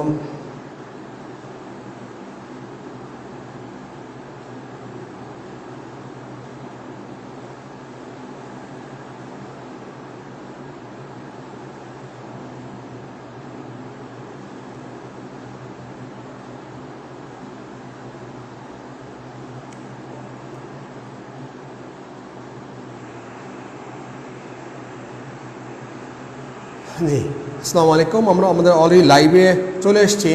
আলাইকুম। জি, আসসালামু আলাইকুম। আমরা আমাদের অলরেডি লাইভে চলে এসেছি।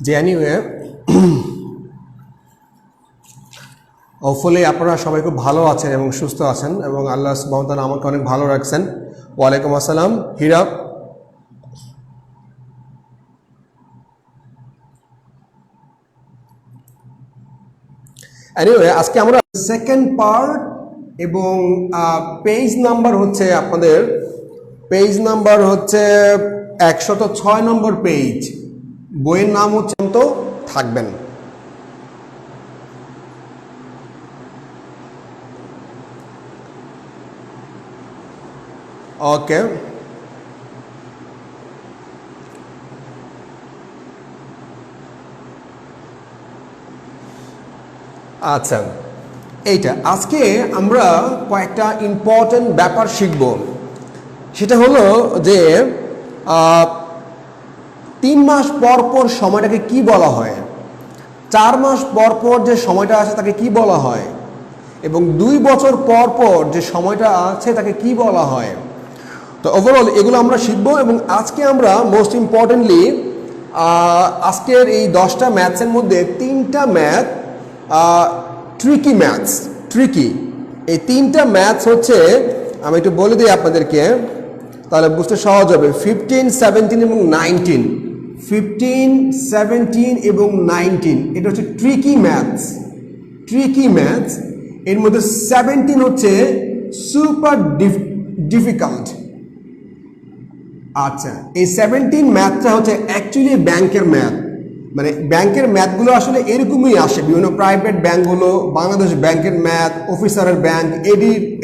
যে এনিওয়ে, হোপফুলি আপনারা সবাই খুব ভালো আছেন এবং সুস্থ আছেন এবং আল্লাহ সুবহানাহু ওয়া তাআলা আমাকে অনেক ভালো রাখছেন। ওয়ালাইকুম আসসালাম হীরা। এনিওয়ে, আজকে আমরা সেকেন্ড পার্ট এবং পেজ নাম্বার হচ্ছে আপনাদের পেজ নাম্বার হচ্ছে 106 নম্বর পেজ। বইয়ের নাম হচ্ছে তো থাকবেন। ওকে, আচ্ছা, এইটা আজকে আমরা কয়েকটা ইম্পর্টেন্ট ব্যাপার শিখব। সেটা হলো যে 3 মাস পর পর সময়টাকে কি বলা হয়, 4 মাস পর পর যে সময়টা আছে তাকে কি বলা হয়, এবং 2 বছর পর পর যে সময়টা আছে তাকে কি বলা হয়। তো ওভারঅল এগুলো আমরা শিখব। এবং আজকে আমরা মোস্ট ইম্পর্টেন্টলি আজকের এই 10টা ম্যাথসের মধ্যে 3টা ম্যাথ ট্রিকি ম্যাথস। ট্রিকি এই 3টা ম্যাথস হচ্ছে, আমি একটু বলে দিই আপনাদেরকে, তাহলে বুঝতে সহজ হবে। 15, 17 এবং 19, 15, 17 এবং 19 এটা হচ্ছে ট্রিকি ম্যাথস। ট্রিকি ম্যাথস এর মধ্যে 17 হচ্ছে সুপার ডিফিকাল্ট। আচ্ছা, এই 17 ম্যাথটা হচ্ছে অ্যাকচুয়ালি ব্যাংকের ম্যাথ। মানে ব্যাংকের ম্যাথগুলো আসলে এরকমই আসে, বিভিন্ন প্রাইভেট ব্যাংকগুলো, বাংলাদেশ ব্যাংকের ম্যাথ, অফিসারের ব্যাংক,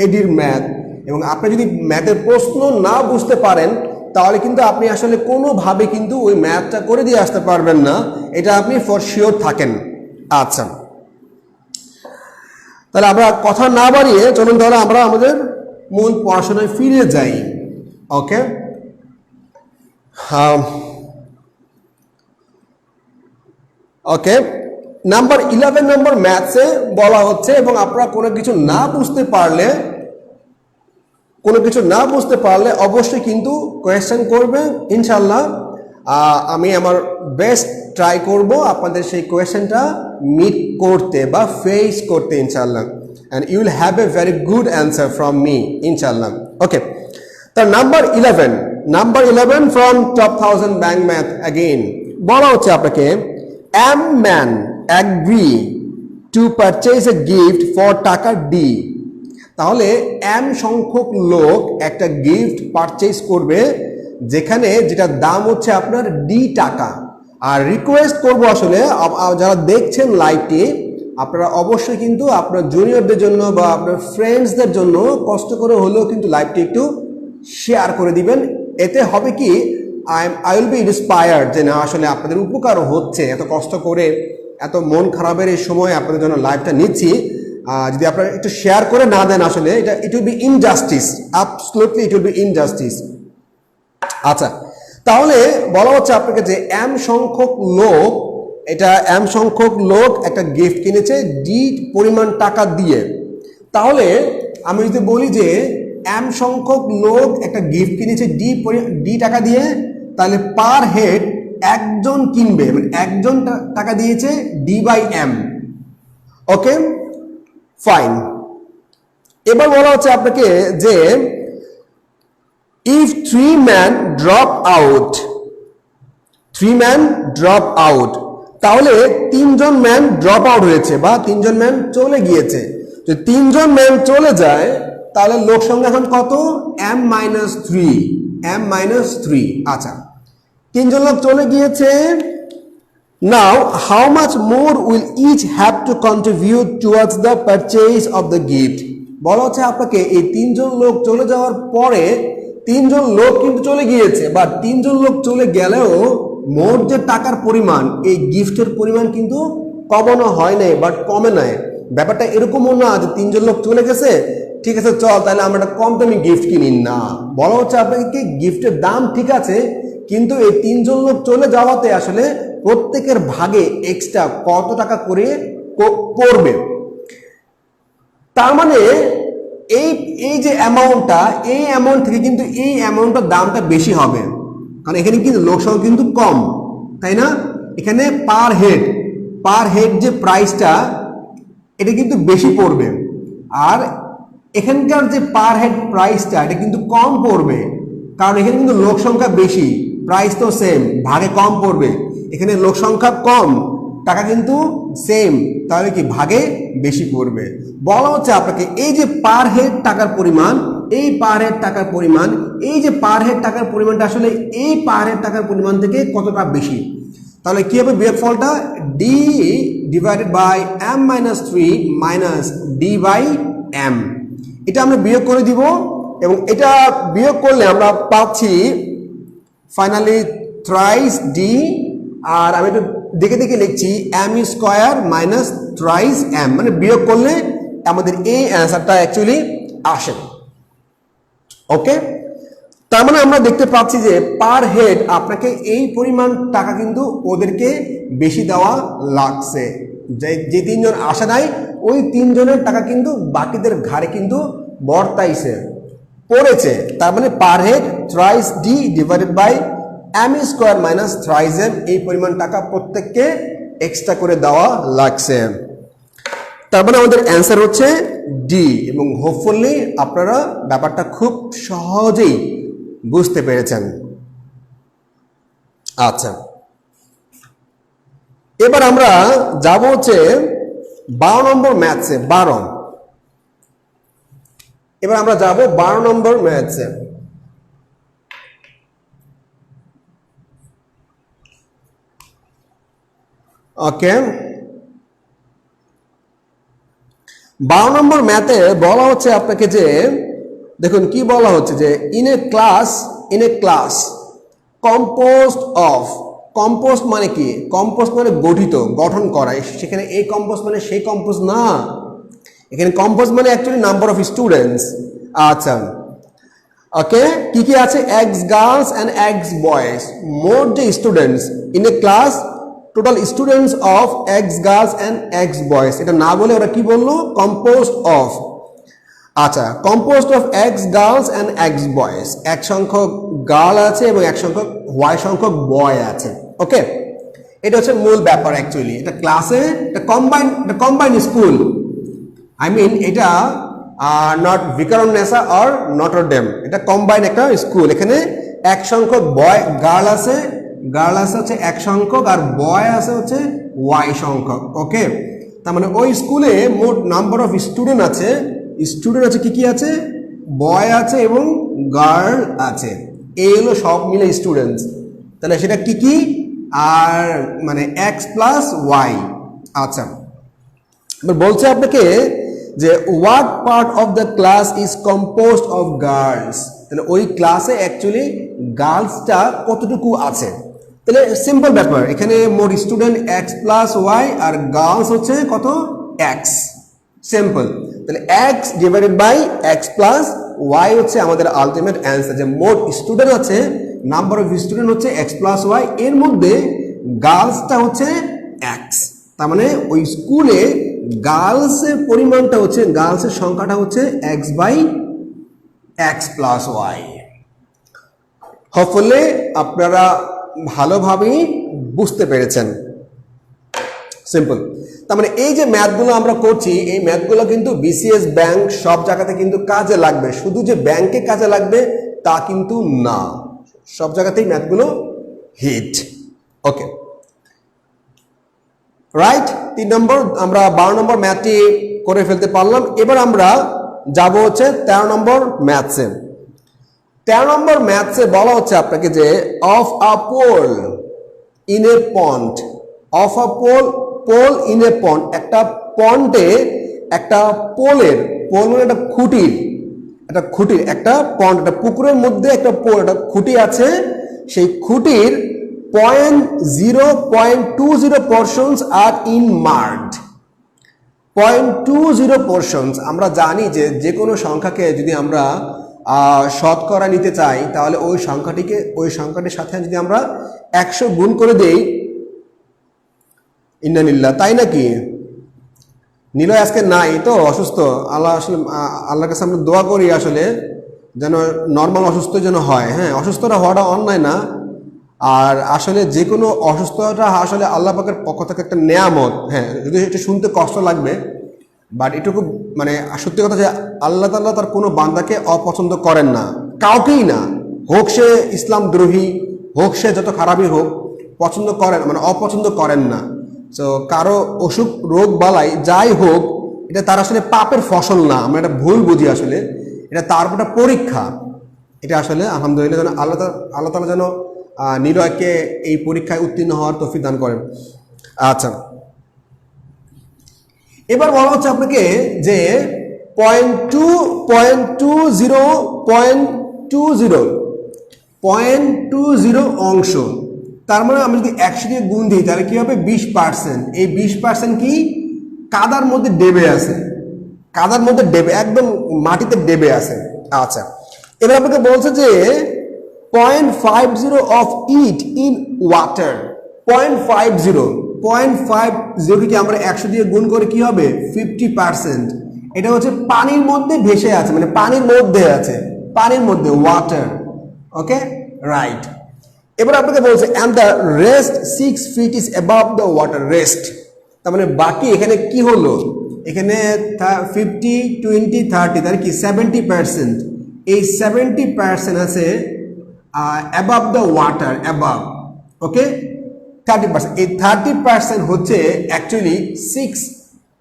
এডির ম্যাথ। এবং আপনি যদি ম্যাথের প্রশ্ন না বুঝতে পারেন তাহলে কিন্তু আপনি আসলে কোনোভাবে কিন্তু ওই ম্যাথটা করে দিয়ে আসতে পারবেন না, এটা আপনি ফর শিওর থাকেন। আচ্ছা, তাহলে আমরা কথা না বাড়িয়ে চলুন তাহলে আমরা আমাদের মূল পড়াশোনায় ফিরে যাই। ওকে, ওকে, নাম্বার 11 নম্বর ম্যাথসে বলা হচ্ছে, এবং আপনারা কোনো কিছু না বুঝতে পারলে অবশ্যই কিন্তু কোয়েশ্চেন করবেন ইনশাল্লাহ। আমি আমার বেস্ট ট্রাই করব আপনাদের সেই কোয়েশ্চেনটা মিট করতে বা ফেস করতে ইনশাল্লাহ, and you will have a very good answer from me ইনশাল্লাহ। ওকে, তার number 11 from top 1000 bank math again বলা হচ্ছে আপনাকে, M men agree to purchase a gift for টাকা ডি। তাহলে এম সংখ্যক লোক একটা গিফট পারচেজ করবে যেটার দাম হচ্ছে আপনার ডি টাকা। আর রিকোয়েস্ট করব আসলে যারা দেখছেন লাইভটি, আপনারা অবশ্যই কিন্তু আপনার জুনিয়রদের জন্য বা আপনার ফ্রেন্ডসদের জন্য কষ্ট করে হলেও কিন্তু লাইভটি একটু শেয়ার করে দিবেন। এতে হবে কি, আই উইল বি ইন্সপায়ার্ড যে না আসলে আপনাদের উপকার হচ্ছে, এত কষ্ট করে এত মন খারাপের এই সময় আপনাদের জন্য লাইভটা নিচ্ছি। যদি আপনারা একটু শেয়ার করে না দেন আসলে it will be injustice, absolutely it will be injustice. আচ্ছা, তাহলে বলা হচ্ছে আপনাকে যে এম সংখ্যক লোক একটা গিফট কিনেছে ডি পরিমাণ টাকা দিয়ে। তাহলে আমি যদি বলি যে এম সংখ্যক লোক একটা গিফট কিনেছে ডি টাকা দিয়ে, তাহলে পার হেড একজন কিনবে, মানে একজন টাকা দিয়েছে D/M। Okay fine. এবার বলা হচ্ছে আপনাকে যে if 3 men drop out, 3 men drop out, তাহলে 3জন ম্যান ড্রপ আউট হয়েছে বা 3জন ম্যান চলে গিয়েছে। যদি 3জন ম্যান চলে যায় তাহলে লোক সংখ্যা এখন কত? M-3। আচ্ছা, 3জন লোক চলে গিয়েছে। Now how much more will each have to contribute towards the purchase of the gift. বলা হচ্ছে আপনাকে এই 3জন লোক চলে যাওয়ার পরে 3জন লোক কিন্তু চলে গিয়েছে, বা 3জন লোক চলে গেলেও মোট যে টাকার পরিমাণ, এই গিফটের পরিমাণ কিন্তু কমানো হয় নাই, বাট কমে নাই। ব্যাপারটা এরকমও না যে 3জন লোক চলে গেছে, ঠিক আছে চল তাহলে আমরা একটা কম দামি গিফট কিনি, না। বলা হচ্ছে আপনাকে গিফটের দাম ঠিক আছে, কিন্তু এই 3জন লোক চলে যাওয়াতে আসলে প্রত্যেকের ভাগে এক্সট্রা কত টাকা করে পড়বে। তার মানে এই যে অ্যামাউন্টটা, এই অ্যামাউন্ট থেকে কিন্তু এই অ্যামাউন্টটার দামটা বেশি হবে, কারণ এখানে কিন্তু লোক সংখ্যা কিন্তু কম, তাই না? এখানে পার হেড যে প্রাইসটা এটা কিন্তু বেশি পড়বে, আর এখানকার যে পার হেড প্রাইসটা এটা কিন্তু কম পড়বে, কারণ এখানে কিন্তু লোক সংখ্যা বেশি, প্রাইস তো সেম, ভাগে কম পড়বে। এখানে লোক সংখ্যা কম, টাকা কিন্তু সেম, তাহলে কি ভাগে বেশি পড়বে। বলা হচ্ছে আপনাকে এই যে পার হেড টাকার পরিমাণ, এই পার হেড টাকার পরিমাণ, এই যে পার হেড টাকার পরিমাণটা আসলে এই পার হেড টাকার পরিমাণ থেকে কতটা বেশি। তাহলে কি হবে বিয়োগফলটা? D/M-3 minus D/M। এটা আমরা বিয়োগ করে দিব, এবং এটা বিয়োগ করলে আমরা পাচ্ছি ফাইনালি থ্রাইস D, আর আমি একটু দেখে দেখে লিখছি M² মাইনাস থ্রাইস M, মানে বিয়োগ করলে আমাদের এই অ্যান্সারটা অ্যাকচুয়ালি আসে। ওকে, তার মানে আমরা দেখতে পাচ্ছি যে পার হেড আপনাকে এই পরিমাণ টাকা কিন্তু ওদেরকে বেশি দেওয়া লাগছে। যে 3জন আসে নাই ওই 3জনের টাকা কিন্তু বাকিদের ঘাড়ে কিন্তু বর্তাইছে, পড়েছে। তার মানে per head thrice D divided by M² minus thrice M, এই পরিমাণ টাকা প্রত্যেককে এক্সট্রা করে দেওয়া লাগছে। তার মানে আমাদের অ্যান্সার হচ্ছে ডি, এবং হোপফুলি আপনারা ব্যাপারটা খুব সহজেই বুঝতে পেরেছেন। আচ্ছা, এবার আমরা যাব হচ্ছে 12 নম্বর ম্যাথসে। এবার আমরা যাব 12 নম্বর ম্যাথসে। ওকে, 12 নম্বর ম্যাথে বলা হচ্ছে আপনাকে যে দেখুন কি বলা হচ্ছে যে in a class composed of, compost মানে কি? কম্পোস্ট মানে গঠন করা। সেখানে এই কম্পোস্ট মানে সেই কম্পোস্ট না, এখানে কম্পোস্ট মানে অ্যাকচুয়ালি নাম্বার অফ স্টুডেন্টস। আচ্ছা, ওকে, কি কি আছে? X girls and x boys, মোট যে students in a class, total students of x girls and x boys, এটা না বলে ওরা কি বললো? Composed of. আচ্ছা, composed of x girls and x boys, এক সংখ্যক গার্ল আছে এবং এক সংখ্যক ওয়াই সংখ্যক বয় আছে। ওকে, এটা হচ্ছে মূল ব্যাপার। অ্যাকচুয়ালি এটা ক্লাসে এটা কম্বাইন্ড স্কুল, আই মিন এটা নট ভিকারুননিসা অর নটরডেম, এটা কম্বাইন্ড একটা স্কুল। এখানে এক সংখ্যক বয় গার্ল আছে হচ্ছে এক সংখ্যক, আর বয় আছে হচ্ছে ওয়াই সংখ্যক। ওকে, তার মানে ওই স্কুলে মোট নাম্বার অফ স্টুডেন্ট আছে কি কি আছে? বয় আছে এবং গার্ল আছে, এই হলো সব মিলে স্টুডেন্টস। তাহলে সেটা কি কি? আর মানে এক্স প্লাস ওয়াই। আচ্ছা, এবার বলছে আপনাকে যে what part of the class is composed of girls, তাহলে ওই ক্লাসে অ্যাকচুয়ালি গার্লসটা কতটুকু আছে। তাহলে সিম্পল ব্যাপার, এখানে মোট স্টুডেন্ট এক্স প্লাস ওয়াই আর গার্লস হচ্ছে কত? এক্স। সিম্পল, তাহলে X divided by x plus Y হচ্ছে আমাদের আলটিমেট অ্যান্সার। যে মোট স্টুডেন্ট আছে, নাম্বার অফ স্টুডেন্ট হচ্ছে এক্স প্লাস ওয়াই, এর মধ্যে গার্লসটা হচ্ছে এক্স। তার মানে ওই স্কুলে গার্লসের পরিমাণটা হচ্ছে, গার্লসের সংখ্যাটা হচ্ছে x by x plus y. Hopefully আপনারা ভালোভাবেই বুঝতে পেরেছেন। সিম্পল। তার মানে এই যে ম্যাথগুলো আমরা করছি, এই ম্যাথগুলো কিন্তু বিসিএস ব্যাংক সব জায়গাতে কিন্তু কাজে লাগবে। শুধু যে ব্যাংকে কাজে লাগবে তা কিন্তু না, সব জায়গাতেই ম্যাথগুলো হিট। ওকে, রাইট। 3 নম্বর আমরা 12 নম্বর ম্যাথটি করে ফেলতে পারলাম। এবার আমরা যাব হচ্ছে 13 নম্বর ম্যাথসে। 13 নম্বর ম্যাথসে বলা হচ্ছে আপনাকে যে of a pole in a pond, of a pole in a pond, একটা পন্ডে একটা পোলের, পোল মানে একটা খুঁটির, একটা পন্ড, একটা পুকুরের মধ্যে একটা পোল, একটা খুঁটি আছে, সেই খুঁটির 0.20 portions আর ইন মার্কড। 0.20 portions, আমরা জানি যে কোনো সংখ্যাকে যদি আমরা শতকরা নিতে চাই তাহলে ওই সংখ্যাটির সাথে যদি আমরা 100 গুণ করে দেই, ইন্নালিল্লাহ, তাই নাকি? নিলয় আজকে নাই তো, অসুস্থ। আল্লাহর কাছে আমরা দোয়া করি আসলে যেন নর্মাল অসুস্থ যেন হয়। হ্যাঁ, অসুস্থটা হওয়াটা অন্যায় না, আর আসলে যে কোনো অসুস্থতা আসলে আল্লাহ পাকের পক্ষ থেকে একটা নেয়ামত। হ্যাঁ, যদি এটা শুনতে কষ্ট লাগবে, বাট এটুকু মানে সত্যি কথা যে আল্লাহ তাআলা তার কোনো বান্দাকে অপছন্দ করেন না, কাউকেই না, হোক সে ইসলাম দ্রোহী হোক, সে যত খারাপই হোক, পছন্দ করেন মানে অপছন্দ করেন না। তো কারো অসুখ রোগ বালাই যাই হোক, এটা তার আসলে পাপের ফসল না, আমরা এটা ভুল বুঝি। আসলে এটা তার উপর একটা পরীক্ষা। এটা আসলে আলহামদুলিল্লাহ যেন আল্লাহ তাআলা যেন নিলয়কে এই পরীক্ষায় উত্তীর্ণ হওয়ার তৌফিক দান করেন। আচ্ছা, এবার বলা হচ্ছে আপনাকে যে 0.20 অংশ, তার মানে আমি যদি 100 দিয়ে গুণ দিই তাহলে কি হবে? 20%। এই 20% কি কাদার মধ্যে ডেবে আছে, কাদার মধ্যে ডেবে, একদম মাটিতে ডেবে আছে। আচ্ছা, এবার আপনাকে বলছে যে 0.50 অফ ইট ইন ওয়াটার। 0.50 কি আমরা 100 দিয়ে গুণ করে কি হবে? 50%। এটা হচ্ছে পানির মধ্যে ভেসে আছে, মানে পানির মধ্যে আছে, পানির মধ্যে, ওয়াটার। ওকে, রাইট। এবার আপনাকে বলছে and the rest 6 feet is above the water, rest, তার মানে বাকি এখানে কি হলো? এখানে 50, 20, 30, তার কি 70%। এই 70% আছে above the water, above। ওকে, 30%, এই 30% হচ্ছে অ্যাকচুয়ালি 6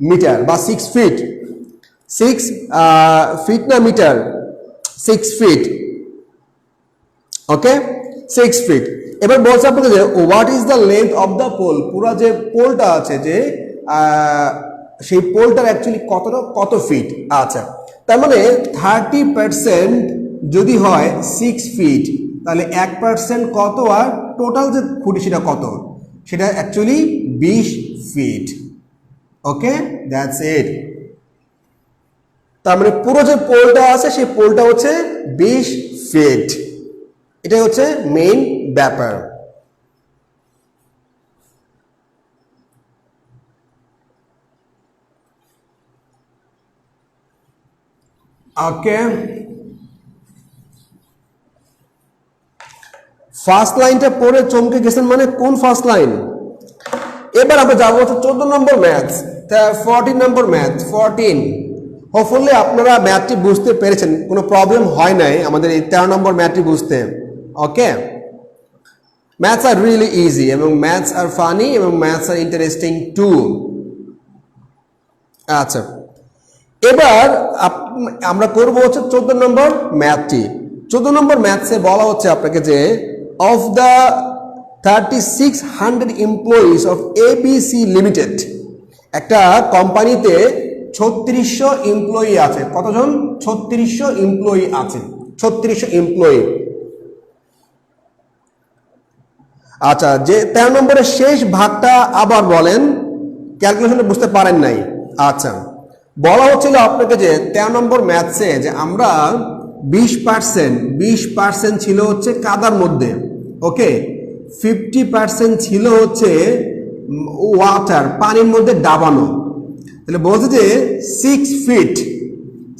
মিটার বা 6 ফিট, 6 ফিট না মিটার, 6 ফিট। Okay, 6 feet. এবার বলছে আপনাকে যে what is the length of the pole, পুরো যে পোলটা আছে যে সেই পোলটার অ্যাকচুয়ালি কত ফিট। আচ্ছা, তার মানে 30% যদি হয় 6 ফিট, তাহলে 1% কত, আর টোটাল যে খুঁটি সেটা কত? সেটা actually 20 feet. Okay, that's it. তার মানে পুরো যে পোলটা আছে সেই পোলটা হচ্ছে 20 ফিট। এটাই হচ্ছে মেইন ব্যাপার। ওকে, ফার্স্ট লাইনটা পড়ে চমকে গেছেন মানে কোন ফার্স্ট লাইন? এবার আমরা যাবো হচ্ছে 14 নম্বর ম্যাথ, 14 নম্বর ম্যাথ 14। হোপফুলি আপনারা ম্যাথটি বুঝতে পেরেছেন, কোনো প্রবলেম হয় নাই আমাদের এই 13 নম্বর ম্যাথটি বুঝতে। ওকে, ম্যাথস আর রিয়েলি ইজি, এবং ম্যাথস আর ফানি, এবং ম্যাথস আর ইন্টারেস্টিং টু। আচ্ছা, এবার আমরা করবো হচ্ছে 14 নম্বর ম্যাথটি। 14 নম্বর ম্যাথসে বলা হচ্ছে আপনাকে যে of the 3600 employees of ABC limited, একটা কোম্পানিতে 3600 এমপ্লয়ি আছে। কতজন? 3600 এমপ্লয়ি আছে, 3600 এমপ্লয়ি। আচ্ছা, যে 13 নম্বরের শেষ ভাগটা আবার বলেন, ক্যালকুলেশনে বুঝতে পারেন নাই। আচ্ছা, বলা হচ্ছিল আপনাকে যে 13 নম্বর ম্যাথসে যে আমরা 20% ছিল হচ্ছে কাদার মধ্যে। ওকে, 50% ছিল হচ্ছে ওয়াটার, পানির মধ্যে ডাবানো। তাহলে বলছে যে 6 ফিট,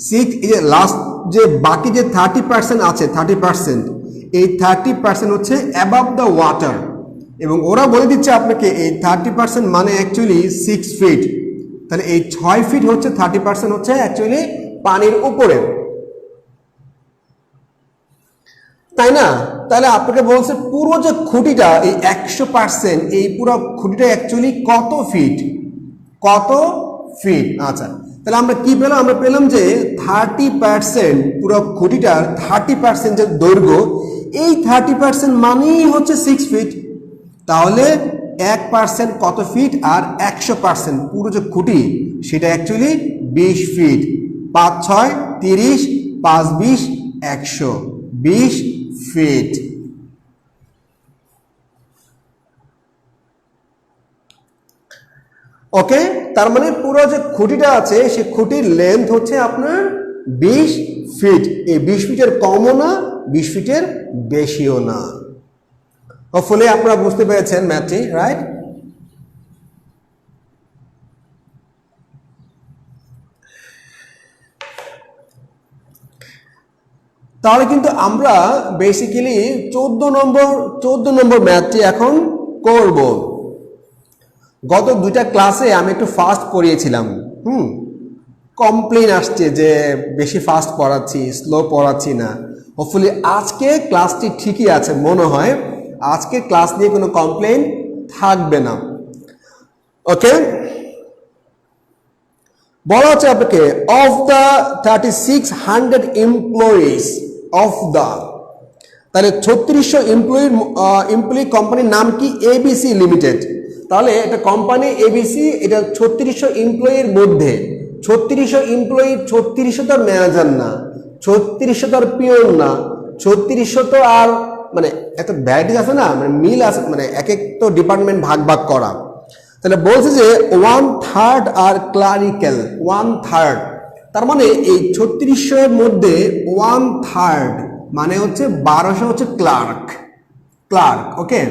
6, এই যে লাস্ট যে বাকি যে 30% আছে, 30%, এই 30% হচ্ছে অ্যাবাভ দ্য ওয়াটার, এবং ওরা বলে দিচ্ছে আপনাকে এই 30% মানে অ্যাকচুয়ালি 6 ফিট। তাহলে এই 6 ফিট হচ্ছে 30% হচ্ছে অ্যাকচুয়ালি পানির উপরে, তাই না? তাহলে আপনাকে বলছে পুরো যে খুঁটিটা এই 100%, এই পুরো খুঁটিটা অ্যাকচুয়ালি কত ফিট, কত ফিট। আচ্ছা, তাহলে আমরা কি পেলাম? আমরা পেলাম যে 30% পুরো খুঁটিটার 30% যে দৈর্ঘ্য, এই 30% মানেই হচ্ছে 6 ফিট। তাহলে 1% কত ফিট, আর 100% পুরো যে খুঁটি সেটা অ্যাকচুয়ালি 20 ফিট। 5 6 30, 5 20 100, 20 ফিট। ওকে, তার মানে পুরো যে খুঁটিটা আছে সেই খুঁটির লেন্থ হচ্ছে আপনার 20 ফিট। এই 20 ফিটের কমও না, 20 ফিটের বেশিও না। হোপফুলি আপনারা বুঝতে পেরেছেন ম্যাথটি, রাইট? তাহলে কিন্তু আমরা বেসিক্যালি 14 নম্বর ম্যাথটি এখন করব। গত দুইটা ক্লাসে আমি একটু ফাস্ট করিয়েছিলাম, কমপ্লেইন আসছে যে বেশি ফাস্ট পড়াচ্ছি, স্লো পড়াচ্ছি না। হোপফুলি আজকে ক্লাসটি ঠিকই আছে মনে হয়, আজকে ক্লাস নিয়ে কোনো কমপ্লেইন থাকবে না। ওকে, বলা হচ্ছে আপনাকে of the 3600 employees of the, তাহলে 3600 এমপ্লয়ি কোম্পানির নাম কি? ABC limited. তাহলে এটা কোম্পানি এবিসি, এটা 3600 এমপ্লয়ির মধ্যে 3600 এমপ্লয়ি, 3600 তো ম্যানেজার না, 3600 তো আর পিওন না, 3600 তো আর মানে একটা ভ্যারাইটিস আছে না, মানে মিল আছে, মানে এক এক তো ডিপার্টমেন্ট ভাগ ভাগ করা। তাহলে বলছে যে 1/3 আর ক্লারিক্যাল, 1/3, তার মানে এই 3600 এর মধ্যে 1/3 মানে হচ্ছে 1200 হচ্ছে ক্লার্ক। ওকে,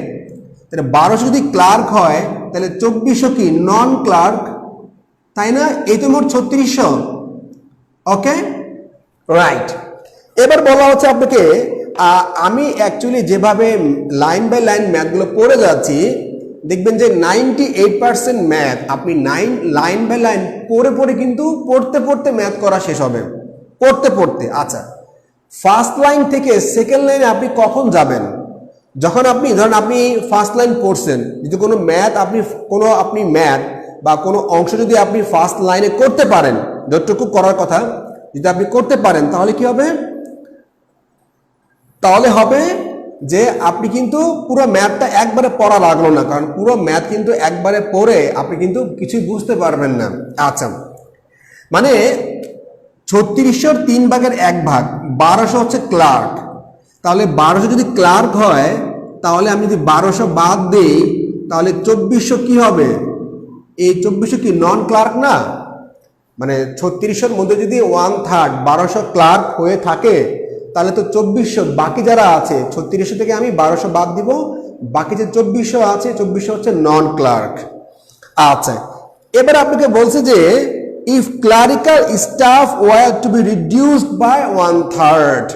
তাহলে 1200 যদি ক্লার্ক হয় তাহলে 2400 কি নন ক্লার্ক, তাই না? এই তো মোট 3600। ওকে, রাইট। এবার বলা হচ্ছে আপনাকে, আমি অ্যাকচুয়ালি যেভাবে লাইন বাই লাইন ম্যাথগুলো পড়ে যাচ্ছি, দেখবেন যে 98% ম্যাথ আপনি লাইন বাই লাইন পড়ে কিন্তু পড়তে ম্যাথ করা শেষ হবে, পড়তে। আচ্ছা, ফার্স্ট লাইন থেকে সেকেন্ড লাইনে আপনি কখন যাবেন? যখন আপনি ধরেন আপনি ফার্স্ট লাইন পড়ছেন, যদি কোনো ম্যাথ আপনি ম্যাথ বা কোনো অংশ যদি আপনি ফার্স্ট লাইনে করতে পারেন, যতটুকু করার কথা যদি আপনি করতে পারেন, তাহলে কি হবে? তাহলে হবে যে আপনি কিন্তু পুরো ম্যাথটা একবারে পড়া লাগলো না, কারণ পুরো ম্যাথ কিন্তু একবারে পড়ে আপনি কিন্তু কিছুই বুঝতে পারবেন না। আচ্ছা, মানে 3600 3 ভাগের 1 ভাগ, 1200 হচ্ছে ক্লার্ক। তাহলে 1200 যদি ক্লার্ক হয়, তাহলে আমি যদি 1200 বাদ দিই, তাহলে 2400 কি হবে? এই 2400 কি নন ক্লার্ক না? মানে 3600 মধ্যে যদি 1/3 1200 ক্লার্ক হয়ে থাকে, তাহলে তো 2400 বাকি যারা আছে, 3600 থেকে আমি 1200 বাদ দিব, বাকি যে 2400 আছে, 2400 হচ্ছে নন ক্লার্ক। আচ্ছা, এবার আপনাকে বলছে যে if clerical staff were to be reduced by 1/3,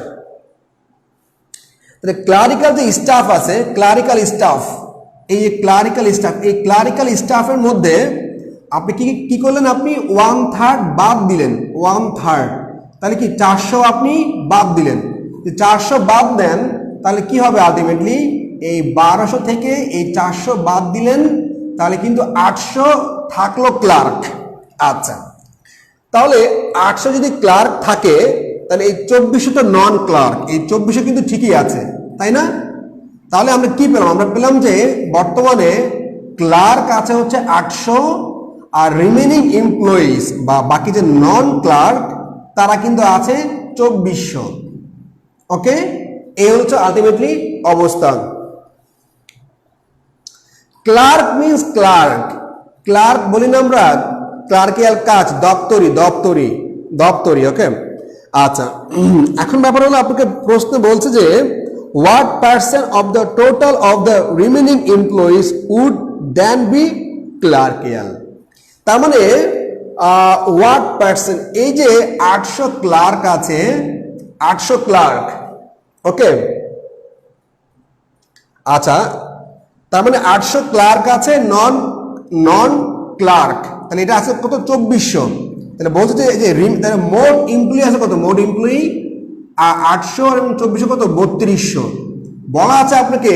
তাহলে ক্লারিক্যাল যে স্টাফ আছে, ক্লারিক্যাল স্টাফ, এই ক্লারিক্যাল স্টাফের মধ্যে আপনি কি করলেন? আপনি 1/3 বাদ দিলেন, 1/3, তাহলে কি 400 আপনি বাদ দিলেন। 400 বাদ দেন, তাহলে কি হবে? আলটিমেটলি এই 1200 থেকে এই 400 বাদ দিলেন, তাহলে কিন্তু 800 থাকলো ক্লার্ক। আচ্ছা, তাহলে 800 যদি ক্লার্ক থাকে, তাহলে এই 2400 তো নন ক্লার্ক, এই 2400 কিন্তু ঠিকই আছে, তাই না? তাহলে আমরা কি পেলাম? আমরা পেলাম যে বর্তমানে ক্লার্ক আছে হচ্ছে 800, আর রিমেনিং এমপ্লয়িজ বা বাকি যে নন ক্লার্ক তারা কিন্তু আছে 2400। ওকে, এই হচ্ছে আলটিমেটলি অবস্থান। ক্লার্ক মিন্স ক্লার্ক বলি না আমরা, ক্লার্কিয়াল কাজ, দপ্তরি। ওকে, আচ্ছা, এখন ব্যাপার হলো আপনাকে প্রশ্ন বলছে যে what percent of the total of the remaining employees would then be clerical? তার মানে what percent, এই যে 800 ক্লার্ক আছে, 800 ক্লার্ক, ওকে, আচ্ছা, তার মানে 800 ক্লার্ক আছে, নন নন ক্লার্ক, তাহলে এটা আছে কত 2400। তাহলে বলছে যে এই যে তাহলে মোট এমপ্লয়ি আছে কত, মোট এমপ্লয়ি 800 এবং 2400 কত 3200। বলা আছে আপনাকে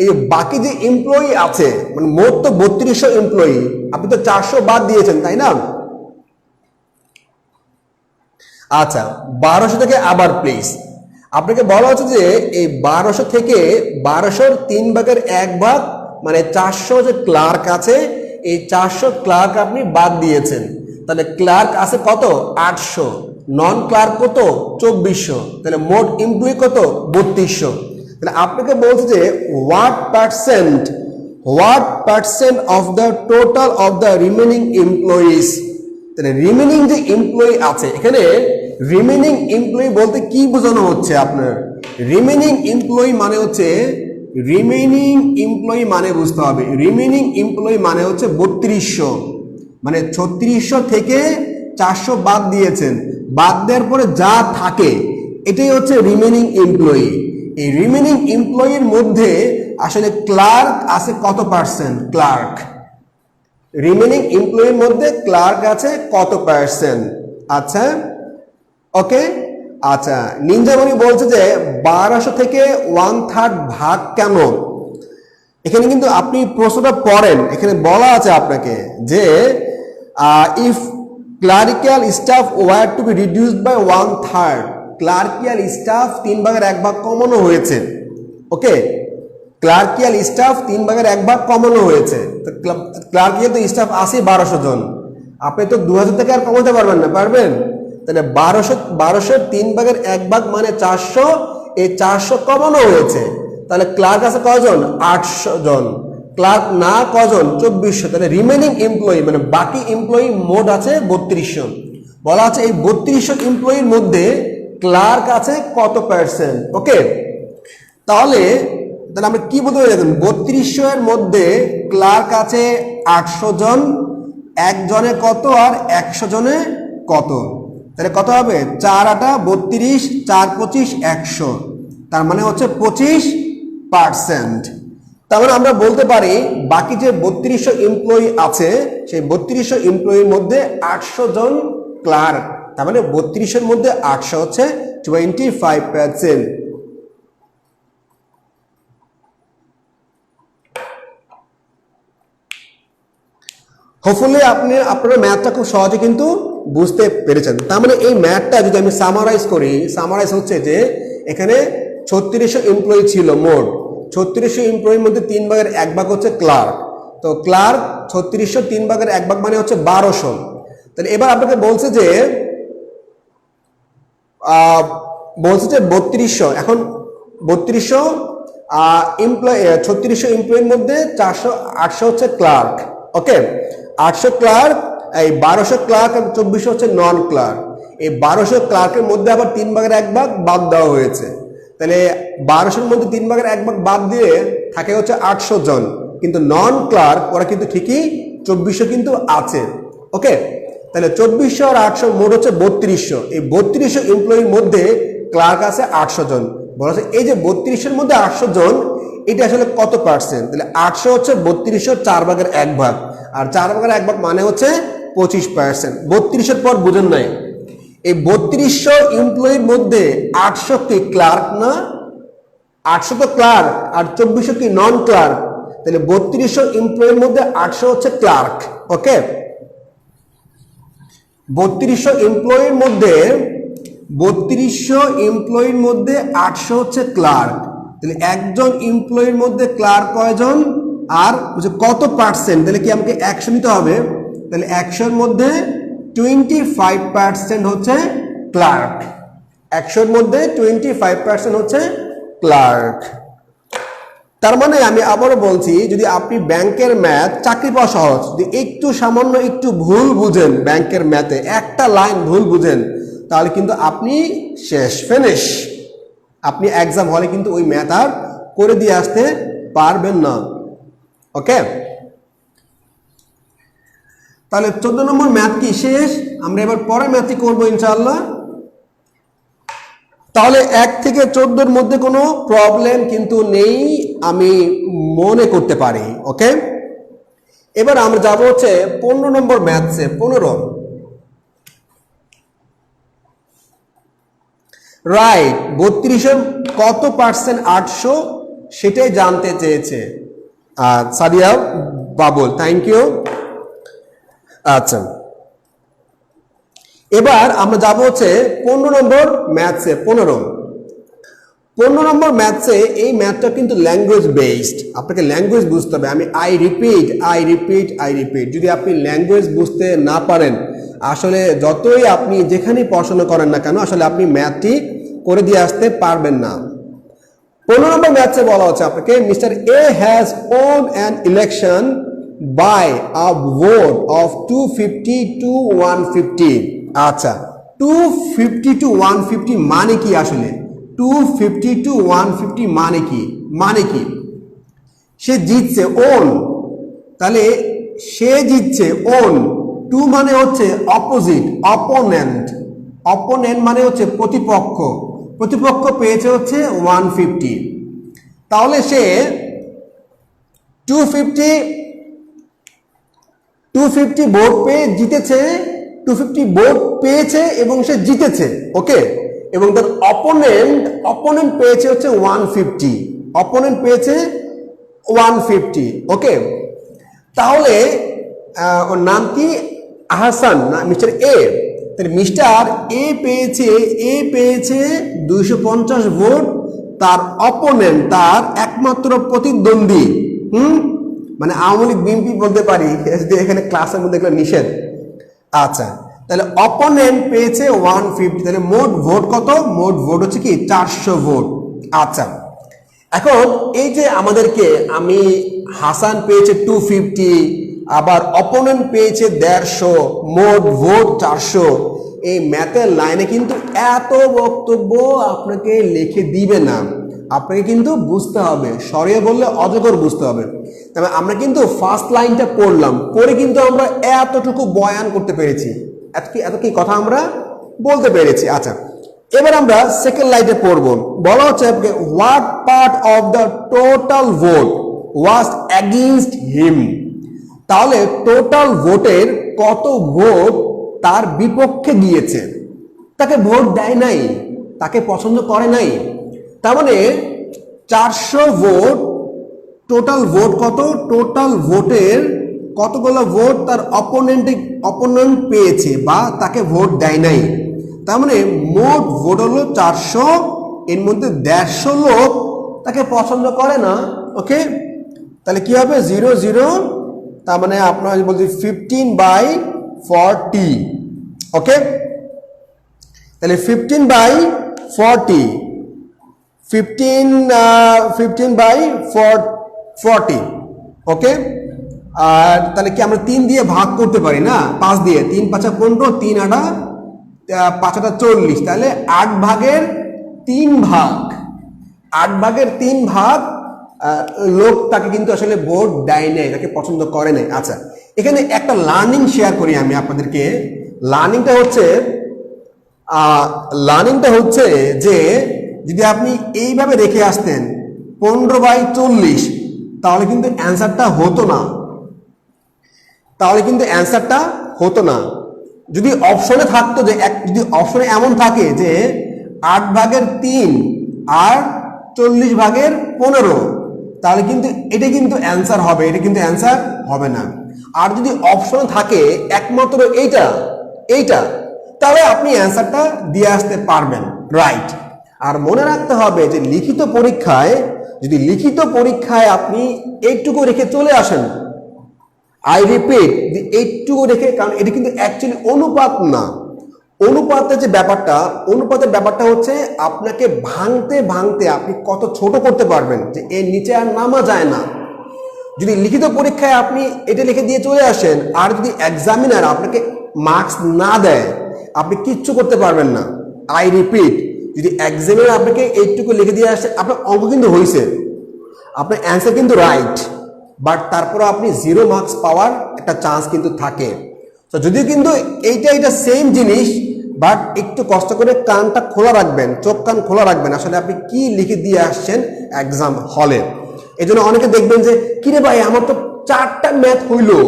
এই বাকি যে এমপ্লয়ি আছে, মানে মোট তো 3200 এমপ্লয়ি, আপনি তো 400 বাদ দিয়েছেন তাই না? আচ্ছা, 1200 থেকে আবার প্লিজ আপনাকে বলা হচ্ছে যে এই 1200 থেকে 1200-র 3 ভাগের 1 ভাগ মানে 400 যে ক্লার্ক আছে, এই 400 ক্লার্ক আপনি বাদ দিয়েছেন। তাহলে ক্লার্ক আছে কত 800, নন ক্লার্ক কত 2400, তাহলে মোট এমপ্লয়ি কত 3200। তাহলে আপনাকে বলছে যে what percent of the total of the remaining employees. তাহলে রিমেনিং যে এমপ্লয়ি আছে, এখানে রিমেনিং এমপ্লয়ি বলতে কি বোঝানো হচ্ছে আপনার? রিমেনিং এমপ্লয়ি মানে হচ্ছে, রিমেনিং এমপ্লয়ি মানে বুঝতে হবে, রিমেনিং এমপ্লয়ি মানে হচ্ছে 3200, মানে 3600 থেকে 400 বাদ দিয়েছেন, বাদ দেওয়ার পরে যা থাকে এটাই হচ্ছে রিমেনিং এমপ্লয়ি। এই রিমেনিং এমপ্লয়ির মধ্যে আসলে ক্লার্ক আছে কত পার্সেন্ট? ক্লার্ক রিমেনিং এমপ্লয়ির মধ্যে ক্লার্ক আছে কত পার্সেন্ট? আচ্ছা ওকে। আচ্ছা, নিনজামণি বলছে যে 1200 থেকে 1/3 ভাগ কেন? এখানে কিন্তু আপনি প্রশ্নটা পড়েন, এখানে বলা আছে আপনাকে যে if clerical staff were to be reduced by 1/3, clerical staff 3 ভাগের 1 ভাগ কমানো হয়েছে। ওকে, ক্লার্কিয়াল স্টাফ 3 ভাগের 1 ভাগ কমানো হয়েছে। তো ক্লার্কিয়াল তো স্টাফ আছে 1200 জন, আপনি তো 2000 থেকে আর কমাতে পারবেন না, পারবেন? তাহলে 1200 3 ভাগের 1 ভাগ মানে 400, এই 400 কমানো হয়েছে। তাহলে ক্লার্ক আছে কজন? 800 জন। ক্লার্ক না কজন? 2400। তাহলে রিমেনিং এমপ্লয়ি মানে বাকি এমপ্লয়ি মোট আছে 3200। বলা আছে এই 3200 এমপ্লয়ির মধ্যে ক্লার্ক আছে কত পার্সেন্ট? ওকে, তাহলে আমরা কি বলতে পারি? 3200 এর মধ্যে ক্লার্ক আছে 800 জন, একজনে কত আর 100 জনে কত? তাহলে কত হবে? 4 8 32, 4 25 100, তার মানে হচ্ছে 25%। তার মানে আমরা বলতে পারি বাকি যে 3200 এমপ্লয়ি আছে, সেই 3200 এমপ্লয়ির মধ্যে 800 জন ক্লার্ক, তার মানে 3200 এর মধ্যে 800 হচ্ছে 25%। হোপফুলি আপনারা ম্যাথটা খুব সহজে কিন্তু বুঝতে পেরেছেন। তার মানে এই ম্যাথটা যদি আমি সামারাইজ করি, সামারাইজ হচ্ছে যে এখানে 3600 এমপ্লয়ি ছিল মোট, 3600 এমপ্লয়ির মধ্যে 3 ভাগের 1 ভাগ হচ্ছে ক্লার্ক। তো ক্লার্ক 3600 3 ভাগের 1 ভাগ মানে হচ্ছে 1200। তাহলে এবার আপনাকে বলছে যে 3200, এখন 3200 এমপ্লয়ি, 3600 এমপ্লয়ির মধ্যে 800 হচ্ছে ক্লার্ক। ওকে, 800 ক্লার্ক, এই 1200 ক্লার্ক আর 2400 হচ্ছে নন ক্লার্ক। এই 1200 ক্লার্কের মধ্যে আবার 3 ভাগের 1 ভাগ বাদ দেওয়া হয়েছে। তাহলে 1200-এর মধ্যে 3 ভাগের 1 ভাগ বাদ দিয়ে থাকে হচ্ছে 800 জন, কিন্তু নন ক্লার্ক ওরা কিন্তু ঠিকই 2400 কিন্তু আছে। ওকে, তাহলে 2400 আর 800 মোট হচ্ছে 3200। এই 3200 এমপ্লয়ির মধ্যে ক্লার্ক আছে 800 জন। বলা হচ্ছে এই যে 3200-এর মধ্যে 800 জন, এটা আসলে কত পার্সেন্ট? তাহলে 800 হচ্ছে 3200 4 ভাগের 1 ভাগ, আর 4 ভাগের 1 ভাগ মানে হচ্ছে 25%। 3200-এর পর বুঝেন নাই, এই 3200 এমপ্লয়ির মধ্যে 800 কি ক্লার্ক না? 800 তো ক্লার্ক, আর 2400 কি নন ক্লার্ক। তাহলে 3200 এমপ্লয়ির মধ্যে 800 হচ্ছে ক্লার্ক। ওকে, 3200 এমপ্লয়ির মধ্যে 800 হচ্ছে ক্লার্ক। তাহলে একজন এমপ্লয়ির মধ্যে ক্লার্ক কয়জন আর কত পার্সেন্ট? তাহলে কি আমাকে 100 নিতে হবে। তাহলে 100-এর মধ্যে 25% হচ্ছে ক্লার্ক, 100-এর মধ্যে 25% হচ্ছে ক্লার্ক। তার মানে আমি আবারও বলছি, যদি আপনি ব্যাংকের ম্যাথ, চাকরি পাওয়া সহজ, যদি একটু সামান্য একটু ভুল বুঝেন ব্যাংকের ম্যাথে, একটা লাইন ভুল বুঝেন, তাহলে কিন্তু আপনি শেষ, ফিনিশ। আপনি এক্সাম হলে কিন্তু ওই ম্যাথ আর করে দিয়ে আসতে পারবেন না। ওকে, তাহলে 14 নম্বর ম্যাথ কি শেষ। আমরা এবার পরের ম্যাথটি করবো ইনশাআল্লাহ। তাহলে 1 থেকে 14 মধ্যে কোনো প্রবলেম কিন্তু নেই আমি মনে করতে পারি। ওকে, এবার আমরা যাব হচ্ছে 15 নম্বর ম্যাথসে। 15 রাইট, 32 কত পার্সেন্ট 800 সেটাই জানতে চেয়েছে সাদিয়া বাবুল, থ্যাংক ইউ। আচ্ছা, এবার আমরা যাব হচ্ছে 15 নম্বর ম্যাথসে। 15 নম্বর ম্যাথসে এই ম্যাথটা কিন্তু ল্যাঙ্গুয়েজ বেসড, আপনাকে ল্যাঙ্গুয়েজ বুঝতে হবে। আমি আই রিপিট, যদি আপনি ল্যাঙ্গুয়েজ বুঝতে না পারেন, আসলে যতই আপনি যেখানেই পড়াশোনা করেন না কেন, আসলে আপনি ম্যাথটি করে দিয়ে আসতে পারবেন না। 15 নম্বর ম্যাথসে বলা হচ্ছে আপনাকে, mister A has won an election by a vote of 250 to 150। আচ্ছা, 250 to 150 মানে কি? আসলে 250 to 150 মানে কি? সে জিতছে, ওন, তাহলে সে জিতছে, ওন। 2 মানে হচ্ছে অপোজিট, অপোনেন্ট মানে হচ্ছে প্রতিপক্ষ পেয়েছে হচ্ছে 150। তাহলে সে 250 ভোট পেয়ে জিতেছে, 250 ভোট পেয়েছে এবং সে জিতেছে। ওকে, এবং তার অপোনেন্ট পেয়েছে হচ্ছে 150, পেয়েছে 150। ওকে, তাহলে ওর নাম কি? আহসান না মিস্টার এ। তাহলে মিস্টার এ পেয়েছে 250 ভোট, তার অপোনেন্ট, তার একমাত্র প্রতিদ্বন্দ্বী, মানে আওয়ামী লীগ বিএনপি বলতে পারি, এখানে ক্লাসের মধ্যে এগুলো নিষেধ। আচ্ছা, তাহলে অপোনেন্ট পেয়েছে 150, তাহলে মোট ভোট কত? মোট ভোট হচ্ছে কি 400 ভোট। আচ্ছা, এখন এই যে আমাদেরকে, আমি হাসান পেয়েছে 250, আবার অপোনেন্ট পেয়েছে 150, মোট ভোট 400। এই ম্যাথের লাইনে কিন্তু এত বক্তব্য আপনাকে লিখে দিবে না, আপনাকে কিন্তু বুঝতে হবে, সরিয়ে বললে অজগর বুঝতে হবে। তবে আমরা কিন্তু ফার্স্ট লাইনটা পড়লাম, পরে কিন্তু আমরা এতটুকু বয়ান করতে পেরেছি, এত কি কথা আমরা বলতে পেরেছি। আচ্ছা, এবার আমরা সেকেন্ড লাইনে পড়ব। বলা হচ্ছে what part of the total vote was against him. তাহলে টোটাল ভোটের কত ভোট তার বিপক্ষে গিয়েছে, তাকে ভোট দেয় নাই, তাকে পছন্দ করে নাই। তার মানে 400 ভোট, টোটাল ভোট কত? টোটাল ভোটের কতগুলো ভোট তার অপোনেন্ট পেয়েছে বা তাকে ভোট দেয় নাই। তার মানে মোট ভোট হলো 400, এর মধ্যে 150 লোক তাকে পছন্দ করে না। ওকে, তাহলে কি হবে? 0 0, তার মানে আপনার বলছি 15/40। ওকে, তাহলে 15/40, 15/40। ওকে, আর তাহলে কি আমরা 3 দিয়ে ভাগ করতে পারি না? 5 দিয়ে, 3 5 15, 3 8 5 8 40, তাহলে 8 ভাগের 3 ভাগ, 8 ভাগের 3 ভাগ লোক তাকে কিন্তু আসলে ভোট দেয় নাই, তাকে পছন্দ করে নাই। আচ্ছা, এখানে একটা লার্নিং শেয়ার করি আমি আপনাদেরকে। লার্নিংটা হচ্ছে যে যদি আপনি এইভাবে রেখে আসতেন 15/40, তাহলে কিন্তু অ্যান্সারটা হতো না। যদি অপশনে থাকতো যে যদি অপশনে এমন থাকে যে 8 ভাগের 3 আর 40/15, তাহলে কিন্তু এটা কিন্তু অ্যান্সার হবে, এটা কিন্তু অ্যান্সার হবে না। আর যদি অপশনে থাকে একমাত্র এইটা, তাহলে আপনি অ্যান্সারটা দিয়ে আসতে পারবেন, রাইট। আর মনে রাখতে হবে যে লিখিত পরীক্ষায় আপনি এইটুকু রেখে চলে আসেন, আই রিপিট, এইটুকু রেখে, কারণ এটা কিন্তু অ্যাকচুয়ালি অনুপাত না। অনুপাতের ব্যাপারটা হচ্ছে আপনাকে ভাঙতে আপনি কত ছোট করতে পারবেন, যে এর নিচে আর নামা যায় না। যদি লিখিত পরীক্ষায় আপনি এটা লিখে দিয়ে চলে আসেন, আর যদি এক্সামিনার আপনাকে মার্কস না দেয়, আপনি কিচ্ছু করতে পারবেন না। আই রিপিট, যদি এক্সামিনার আপনাকে এইটুকু লিখে দিয়ে আসে, আপনার অঙ্ক কিন্তু হয়েছে, আপনার অ্যান্সার কিন্তু রাইট, বাট তারপরে আপনি 0 মার্কস পাওয়ার একটা চান্স কিন্তু থাকে। তো যদিও কিন্তু এইটা সেম জিনিস, বাট একটু কষ্ট করে কানটা খোলা রাখবেন, চোখ কান খোলা রাখবেন, আসলে আপনি কি লিখে দিয়ে আসছেন এক্সাম হলে। এই জন্য অনেকে দেখবেন যে কিরে ভাই আমার তো 4টা ম্যাথ হইলো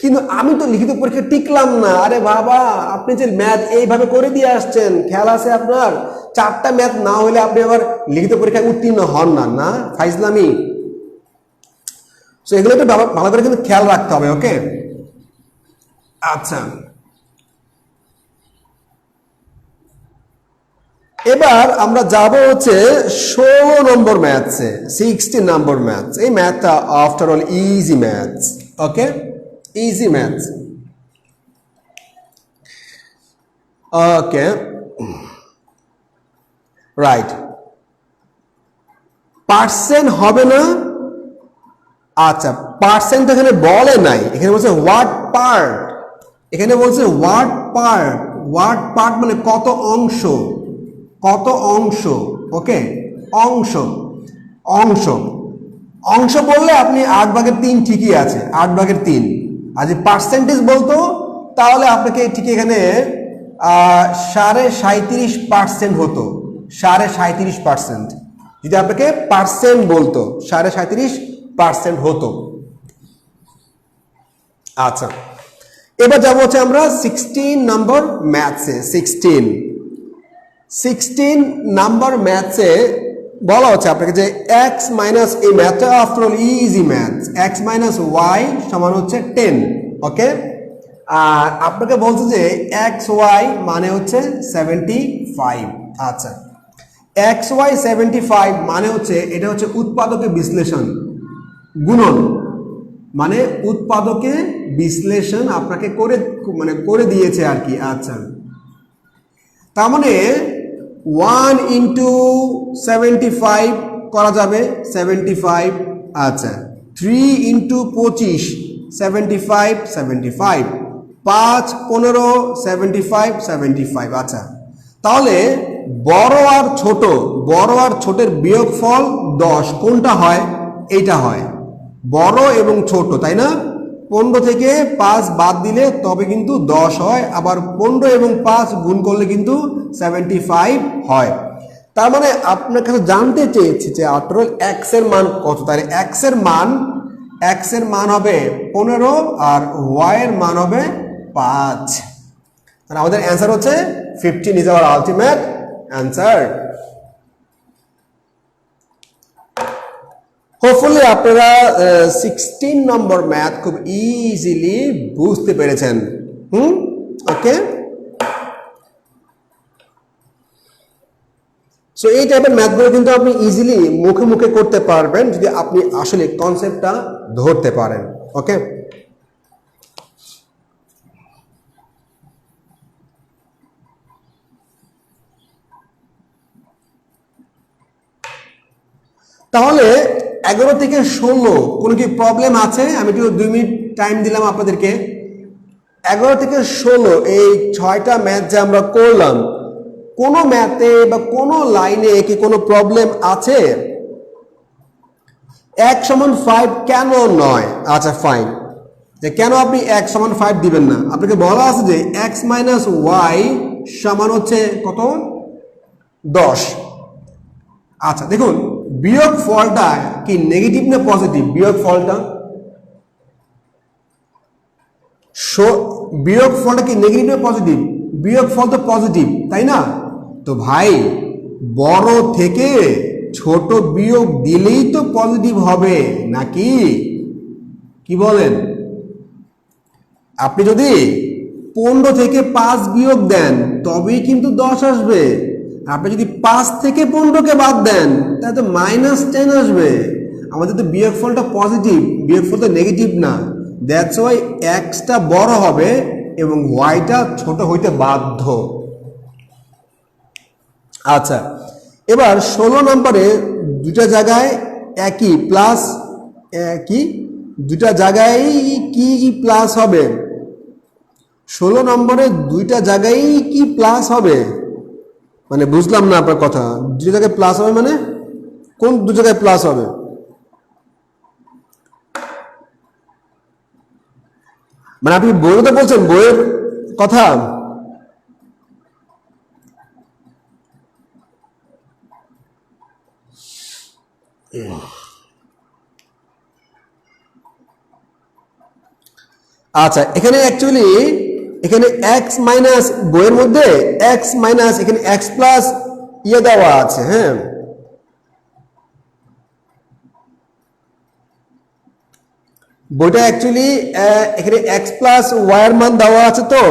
কিন্তু আমি তো লিখিত পরীক্ষা টিকলাম না। আরে বাবা, আপনি যে ম্যাথ এইভাবে করে দিয়ে আসছেন, খেয়াল আছে আপনার? 4টা ম্যাথ না হলে আপনি আবার লিখিত পরীক্ষায় উত্তীর্ণ হন না, না ফাইজলামি। সো এগুলো একটু ভালো করে কিন্তু খেয়াল রাখতে হবে, ওকে? আচ্ছা, এবার আমরা যাব হচ্ছে 16 নম্বর ম্যাথসে, 16 নম্বর ম্যাথস। এই ম্যাথটা আফটার অল ইজি ম্যাথস, ওকে? ইজি ম্যাথস, ওকে, রাইট। পার্সেন্ট হবে না, আচ্ছা পার্সেন্ট এখানে বলে নাই, এখানে বলছে হোয়াট পার্ট, এখানে বলছে হোয়াট পার্ট। হোয়াট পার্ট মানে কত অংশ, কত অংশ, ওকে? অংশ, অংশ, অংশ বললে আপনি 8/3 ঠিকই আছে, 8/3। আর যদি পার্সেন্টেজ বলতো তাহলে আপনাকে ঠিক এখানে 37.5% হতো, 37.5%। যদি আপনাকে পার্সেন্ট বলতো 37.5% হতো। আচ্ছা, এবার যাবো হচ্ছে আমরা 16 নম্বর ম্যাথসে। 16 নাম্বার ম্যাথসে বলা হচ্ছে আপনাকে যে এক্স মাইনাস, এই ম্যাথটা after all easy maths, x minus y সমান হচ্ছে 10, ওকে? আর আপনাকে বলছে যে এক্স ওয়াই মানে হচ্ছে 75। আচ্ছা, এক্স ওয়াই 75 মানে হচ্ছে, এটা হচ্ছে উৎপাদকের বিশ্লেষণ গুণন, মানে উৎপাদকে বিশ্লেষণ আপনাকে করে দিয়েছে আর কি। আচ্ছা, তার মানে 1 into 75 করা যাবে, 75। আচ্ছা, 3 into 25, 75, 75, 5, 15, 75, 75। আচ্ছা, তাহলে বড় আর ছোটের বিয়োগফল 10, কোনটা হয়? এইটা হয়, বড় এবং ছোট, তাই না? 15 থেকে 5 বাদ দিলে তবে কিন্তু 10 হয়, আবার 15 এবং 5 গুণ করলে কিন্তু 75 হয়। তার মানে আপনার কাছে জানতে চেয়েছি যে আফটার এক্স এর মান কত, তাহলে এক্স এর মান হবে 15 আর ওয়াই এর মান হবে 5। তাহলে আমাদের অ্যান্সার হচ্ছে 15 is our ultimate answer. Hopefully আপনারা 16 নম্বর ম্যাথ খুব ইজিলি বুঝতে পেরেছেন। ওকে? সো এই টাইপের ম্যাথগুলো কিন্তু আপনি ইজিলি মুখে মুখে করতে পারবেন যদি আপনি আসলে কনসেপ্টটা ধরতে পারেন, ওকে? তাহলে 11 থেকে 16 কোনো কি প্রবলেম আছে? আমি একটু 2 মিনিট টাইম দিলাম আপনাদেরকে। 11 থেকে 16 এই 6টা ম্যাথ যে আমরা করলাম, কোনো ম্যাথে বা কোনো লাইনে কি কোনো প্রবলেম আছে? x সমান 5 কেন নয়? আচ্ছা ফাইন, যে কেন আপনি x সমান 5 দিবেন না? আপনাকে বলা আছে যে x মাইনাস ওয়াই সমান হচ্ছে কত? 10। আচ্ছা দেখুন, বিয়োগ ফলটা কি নেগেটিভ না পজিটিভ? বিয়োগ ফলটা, বিয়োগ ফলটা কি নেগেটিভ না পজিটিভ? বিয়োগ ফল তো পজিটিভ, তাই না? তো ভাই বড় থেকে ছোট বিয়োগ দিলেই তো পজিটিভ হবে নাকি? কি বলেন? আপনি যদি 15 থেকে 5 বিয়োগ দেন তবেই কিন্তু 10 আসবে। আপনি যদি 5 থেকে 15কে বাদ দেন তাহলে তো -10 আসবে। আমাদের তো বিয়োগ ফলটা পজিটিভ, বিয়োগ ফল তো নেগেটিভ না। দ্যাটস ওয়াই এক্সটা বড় হবে এবং ওয়াইটা ছোট হইতে বাধ্য। আচ্ছা, এবার 16 নম্বরে দুটা জায়গায় একই প্লাস, একই দুটা জায়গায় কি প্লাস হবে? 16 নম্বরে দুইটা জায়গায় কি প্লাস হবে? মানে বুঝলাম না আপনার কথা। দুটো জায়গায় প্লাস হবে মানে কোন দু জায়গায় প্লাস হবে? মানে আপনি বইতে বলছেন, বইয়ের কথা? আচ্ছা, এখানে অ্যাকচুয়ালি এখানে এক্স মাইনাস বইয়ের মধ্যে এক্স মাইনাস এখানে এক্স প্লাস ইয়ে দেওয়া আছে, হ্যাঁ, বইটা অ্যাকচুয়ালি এখানে এক্স প্লাস ওয়াইয়ের মান দেওয়া আছে, তো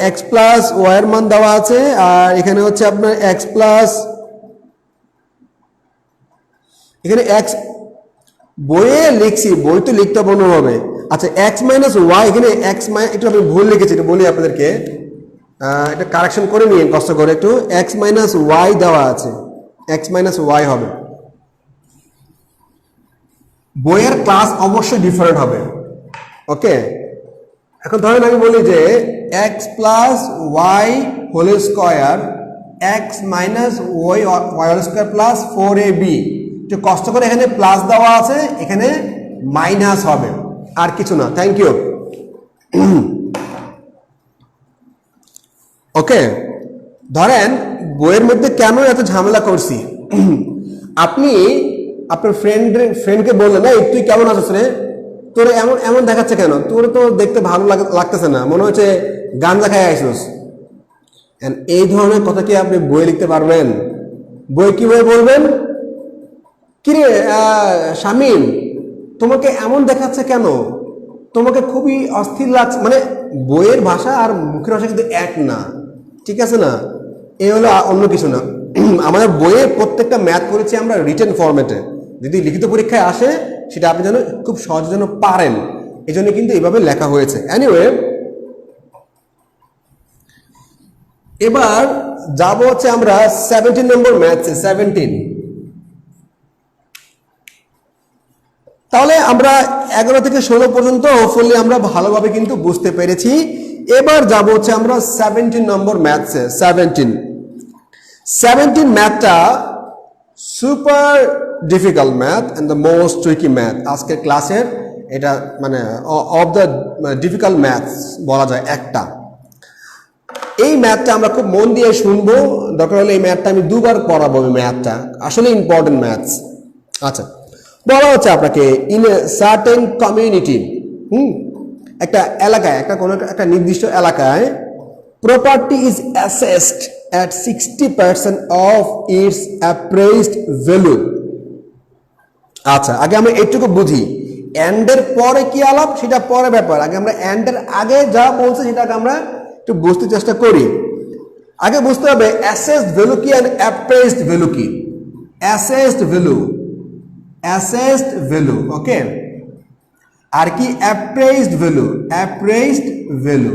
এক্স প্লাস ওয়াইয়ের মান দেওয়া আছে, আর এখানে হচ্ছে আপনার এক্স প্লাস এখানে এক্স বইয়ে লিখছি, বই তো লিখতে হবে অন্যভাবে। আচ্ছা, এক্স মাইনাস ওয়াই এখানে এক্স মাইনাস একটু আমি ভুল লিখেছি, এটা বলি আপনাদেরকে, এটা কারেকশন করে নিয়ে কষ্ট করে একটু, এক্স মাইনাস ওয়াই দেওয়া আছে, এক্স মাইনাস ওয়াই হবে। বইয়ের ক্লাস অবশ্যই ডিফারেন্ট হবে, ওকে। এখন ধরেন আমি বলি যে x plus y whole square x minus y y whole square plus 4ab, একটু কষ্ট করে এখানে প্লাস দেওয়া আছে, এখানে মাইনাস হবে, আর কিছু না। Thank you. ওকে, ধরেন বইয়ের মধ্যে কেন এত ঝামেলা করছি, আপনি আপনার ফ্রেন্ডকে বললেন, না তুই কেমন আছিস রে, তোর এমন এমন দেখাচ্ছে কেন, তোর তো দেখতে ভালো লাগতেছে না, মনে হচ্ছে গাঞ্জা খাই আইসুস। এই ধরনের কথা কি আপনি বই লিখতে পারবেন? বই কিভাবে বলবেন, কিরে শামিম তোমাকে এমন দেখাচ্ছে কেন, তোমাকে খুবই অস্থির লাগছে, মানে বইয়ের ভাষা আর মুখের ভাষা কিন্তু এক না, ঠিক আছে না, এই হলো অন্য কিছু না। আমাদের বইয়ে প্রত্যেকটা ম্যাথ করেছি আমরা রিটেন ফরম্যাটে, যদি লিখিত পরীক্ষায় আসে সেটা আপনি যেন খুব সহজে যেন পারেন, এই জন্য কিন্তু এইভাবে লেখা হয়েছে। এনিওয়ে, এবার যাব হচ্ছে আমরা 17 নম্বর ম্যাথসে, 17। তাহলে আমরা 11 থেকে 16 পর্যন্ত হোপফুলি আমরা ভালোভাবে কিন্তু বুঝতে পেরেছি। এবার যাব হচ্ছে আমরা 17 নম্বর ম্যাথসে। 17 ম্যাথটা super difficult math and the most tricky math আজকের ক্লাসের, এটা মানে অফ দ্য ডিফিকাল্ট ম্যাথস বলা যায় একটা। এই ম্যাথটা আমরা খুব মন দিয়ে শুনবো, দরকার হলে এই ম্যাথটা আমি দুবার পড়াবো, এই ম্যাথটা আসলে ইম্পর্টেন্ট ম্যাথস। আচ্ছা, বলা হচ্ছে আপনাকে ইন এ সার্টেন কমিউনিটি, একটা এলাকায়, একটা নির্দিষ্ট এলাকায় property is assessed at 60% of its appraised value। আচ্ছা, আগে আমরা এইটুকু বুঝি, এন্ডের পরে কি আলাপ সেটা পরে ব্যাপার, আগে আমরা এন্ডের আগে যা বলছে সেটাকে আমরা একটু বুঝতে চেষ্টা করি। আগে বুঝতে হবে অ্যাসেসড ভ্যালু কি আর অ্যাপ্রেইজড ভ্যালু কি। অ্যাসেসড ভ্যালু, ওকে, আর কি অ্যাপ্রেইজড ভ্যালু,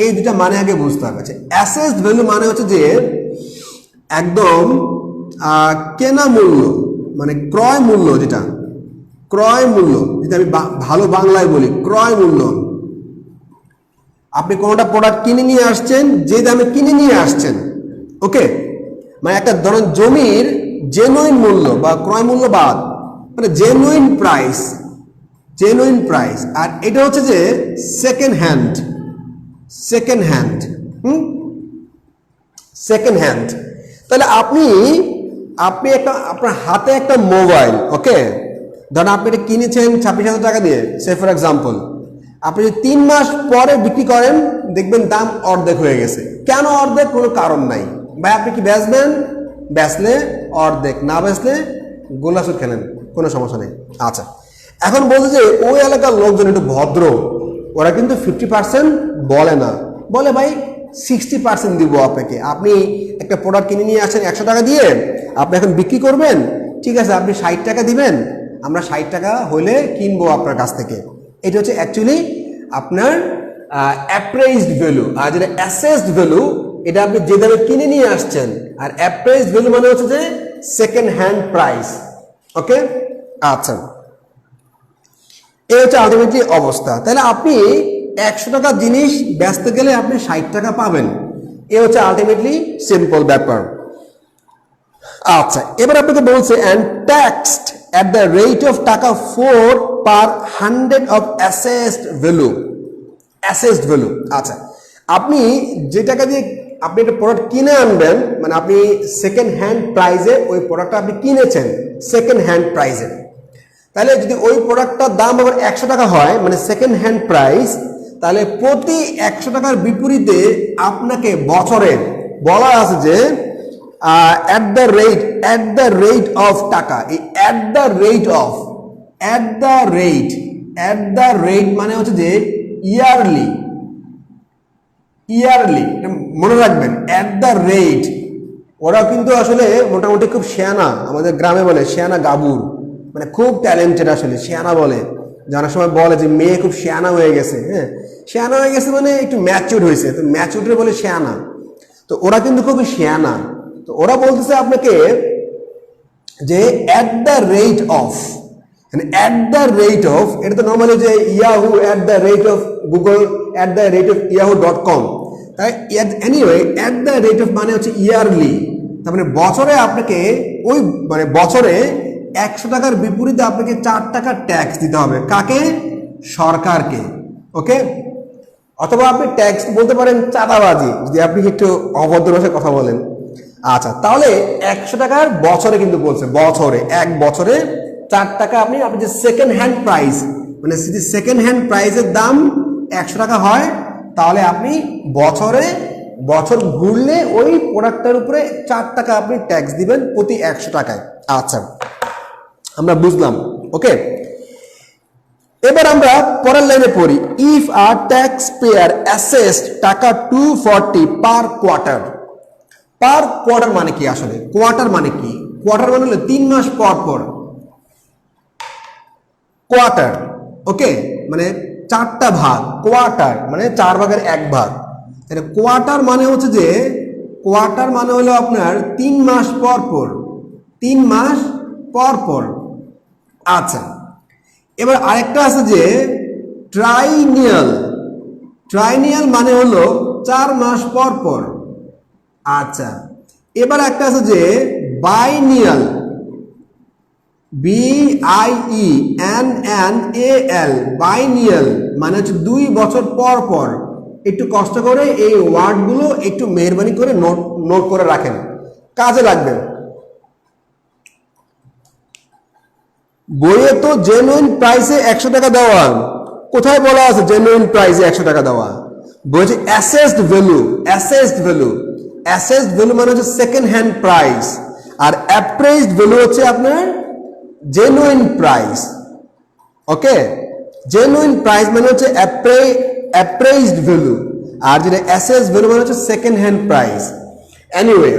এই দুটা মানে আগে বুঝতে হবে। অ্যাসেসড ভ্যালু মানে হচ্ছে যে একদম কেনা মূল্য, মানে ক্রয় মূল্য, যেটা আমি ভালো বাংলায় বলি ক্রয় মূল্য। আপনি কোনোটা প্রোডাক্ট কিনে নিয়ে আসছেন, যে দামে কিনে নিয়ে আসছেন, ওকে, মানে একটা ধরেন জমির জেনুইন মূল্য বা ক্রয় মূল্য বাদ, মানে জেনুইন প্রাইস, আর এটা হচ্ছে যে সেকেন্ড হ্যান্ড। তাহলে আপনি একটা আপনার হাতে একটা মোবাইল, ওকে, ধরেন আপনি এটা কিনেছেন 26,000 টাকা দিয়ে, সে ফর এক্সাম্পল, আপনি যদি 3 মাস পরে বিক্রি করেন দেখবেন দাম অর্ধেক হয়ে গেছে। কেন অর্ধেক? কোনো কারণ নাই ভাই, আপনি কি বেচবেন, বেচলে অর্ধেক, না বেচলে গোলাসুর খেলেন, কোনো সমস্যা নেই। আচ্ছা, এখন বলছে যে ওই এলাকার লোকজন একটু ভদ্র, ওরা কিন্তু 50% বলে না, বলে ভাই 60% দিব আপনাকে। আপনি একটা প্রোডাক্ট কিনে নিয়ে আসেন 100 টাকা দিয়ে, আপনি এখন বিক্রি করবেন, ঠিক আছে, আপনি 60 টাকা দিবেন, আমরা 60 টাকা হলে কিনবো আপনার কাছ থেকে। এটা হচ্ছে অ্যাকচুয়ালি আপনার অ্যাপ্রেইজড ভ্যালু। আর যেটা অ্যাসেসড ভ্যালু, এটা আপনি যে দামে কিনে নিয়ে আসছেন, আর অ্যাপ্রেইজড ভ্যালু মানে হচ্ছে যে সেকেন্ড হ্যান্ড প্রাইস, ওকে। আচ্ছা, এই হচ্ছে আলটিমেটলি অবস্থা। তাহলে আপনি 100 টাকা জিনিস বেচতে গেলে আপনি 60 টাকা পাবেন, এ হচ্ছে আলটিমেটলি সিম্পল ব্যাপার। আচ্ছা, এবার আপনাকে বলছে and taxed at the rate of টাকা 4 per 100 of assessed value। আচ্ছা, আপনি যে টাকা দিয়ে আপনি একটা প্রোডাক্ট কিনে আনবেন, মানে আপনি সেকেন্ড হ্যান্ড প্রাইসে ওই প্রোডাক্টটা আপনি কিনেছেন সেকেন্ড হ্যান্ড প্রাইসে, তাহলে যদি ওই প্রোডাক্টটার দাম আবার 100 টাকা হয় মানে সেকেন্ড হ্যান্ড প্রাইস, তাহলে প্রতি 100 টাকার বিপরীতে আপনাকে বছরে বলা আছে যে at the rate of টাকা, এই at the rate মানে হচ্ছে যে ইয়ারলি, মনে রাখবেন at the rate। ওরা কিন্তু আসলে মোটামুটি খুব শিয়ানা, আমাদের গ্রামে বলে শিয়ানা গাবুর, মানে খুব ট্যালেন্টেড, আসলে শিয়ানা বলে, জানার সময় বলে যে মেয়ে খুব শিয়ানা হয়ে গেছে। হ্যাঁ, শিয়ানা হয়ে গেছে মানে একটু ম্যাচিউর হয়েছে, তো ম্যাচিউর বলে শিয়ানা। তো ওরা কিন্তু খুবই শিয়ানা। তো ওরা বলতেছে আপনাকে যে at the rate of, মানে at the rate of, এটা তো নর্মালি যে Yahoo at the rate of Google at the rate of yahoo.com, তাই anyway at the rate of মানে হচ্ছে ইয়ারলি, তার মানে বছরে আপনাকে ওই মানে বছরে 100 টাকার বিপরীতে আপনাকে 4 টাকা ট্যাক্স দিতে হবে। কাকে? সরকারকে। ওকে, অথবা আপনি ট্যাক্স বলতে পারেন চাঁদাবাজি, যদি আপনি একটু অভদ্র ভাষায় কথা বলেন। আচ্ছা, তাহলে 100 টাকার বছরে কিন্তু বলছে, বছরে এক বছরে 4 টাকা আপনি যে সেকেন্ড হ্যান্ড প্রাইস, মানে যদি সেকেন্ড হ্যান্ড প্রাইসের দাম 100 টাকা হয়, তাহলে আপনি বছর ঘুরলে ওই প্রোডাক্টটার উপরে 4 টাকা আপনি ট্যাক্স দিবেন প্রতি 100 টাকায়। আচ্ছা, আমরা বুঝলাম। ওকে, এবার আমরা পরের লাইনে পড়ি। If a tax payer assessed টাকা 240 পার কোয়ার্টার। পার কোয়ার্টার মানে কি? আসলে কোয়ার্টার মানে কি? কোয়ার্টার মানে হলো 3 মাস পর পর কোয়ার্টার। ওকে, মানে 4টা ভাগ, কোয়ার্টার মানে 4 ভাগের 1 ভাগ। তাহলে কোয়ার্টার মানে হচ্ছে যে, কোয়ার্টার মানে হলো আপনার 3 মাস পর পর, 3 মাস পর পর। আচ্ছা, এবার আরেকটা আছে যে ট্রাইনিয়াল। ট্রাইনিয়াল মানে হলো 4 মাস পর পর। আচ্ছা, এবার একটা আছে যে বাইনিয়াল, BIENNAL, বাইনিয়াল মানে হচ্ছে 2 বছর পর পর। একটু কষ্ট করে এই ওয়ার্ডগুলো একটু মেহরবানি করে নোট করে রাখেন, কাজে লাগবে। বইয়ে তো জেনুইন প্রাইসে 100 টাকা দেওয়া, কোথায় বলা আছে জেনুইন প্রাইসে 100 টাকা দেওয়া? বলছে অ্যাসেসড ভ্যালু। অ্যাসেসড ভ্যালু মানে হচ্ছে সেকেন্ড হ্যান্ড প্রাইস, আর অ্যাপ্রেইজড ভ্যালু হচ্ছে আপনার জেনুইন প্রাইস। ওকে, জেনুইন প্রাইস মানে হচ্ছে অ্যাপ্রেইজড ভ্যালু, আর যেটা অ্যাসেসড ভ্যালু মানে হচ্ছে সেকেন্ড হ্যান্ড প্রাইস। এনিওয়ে,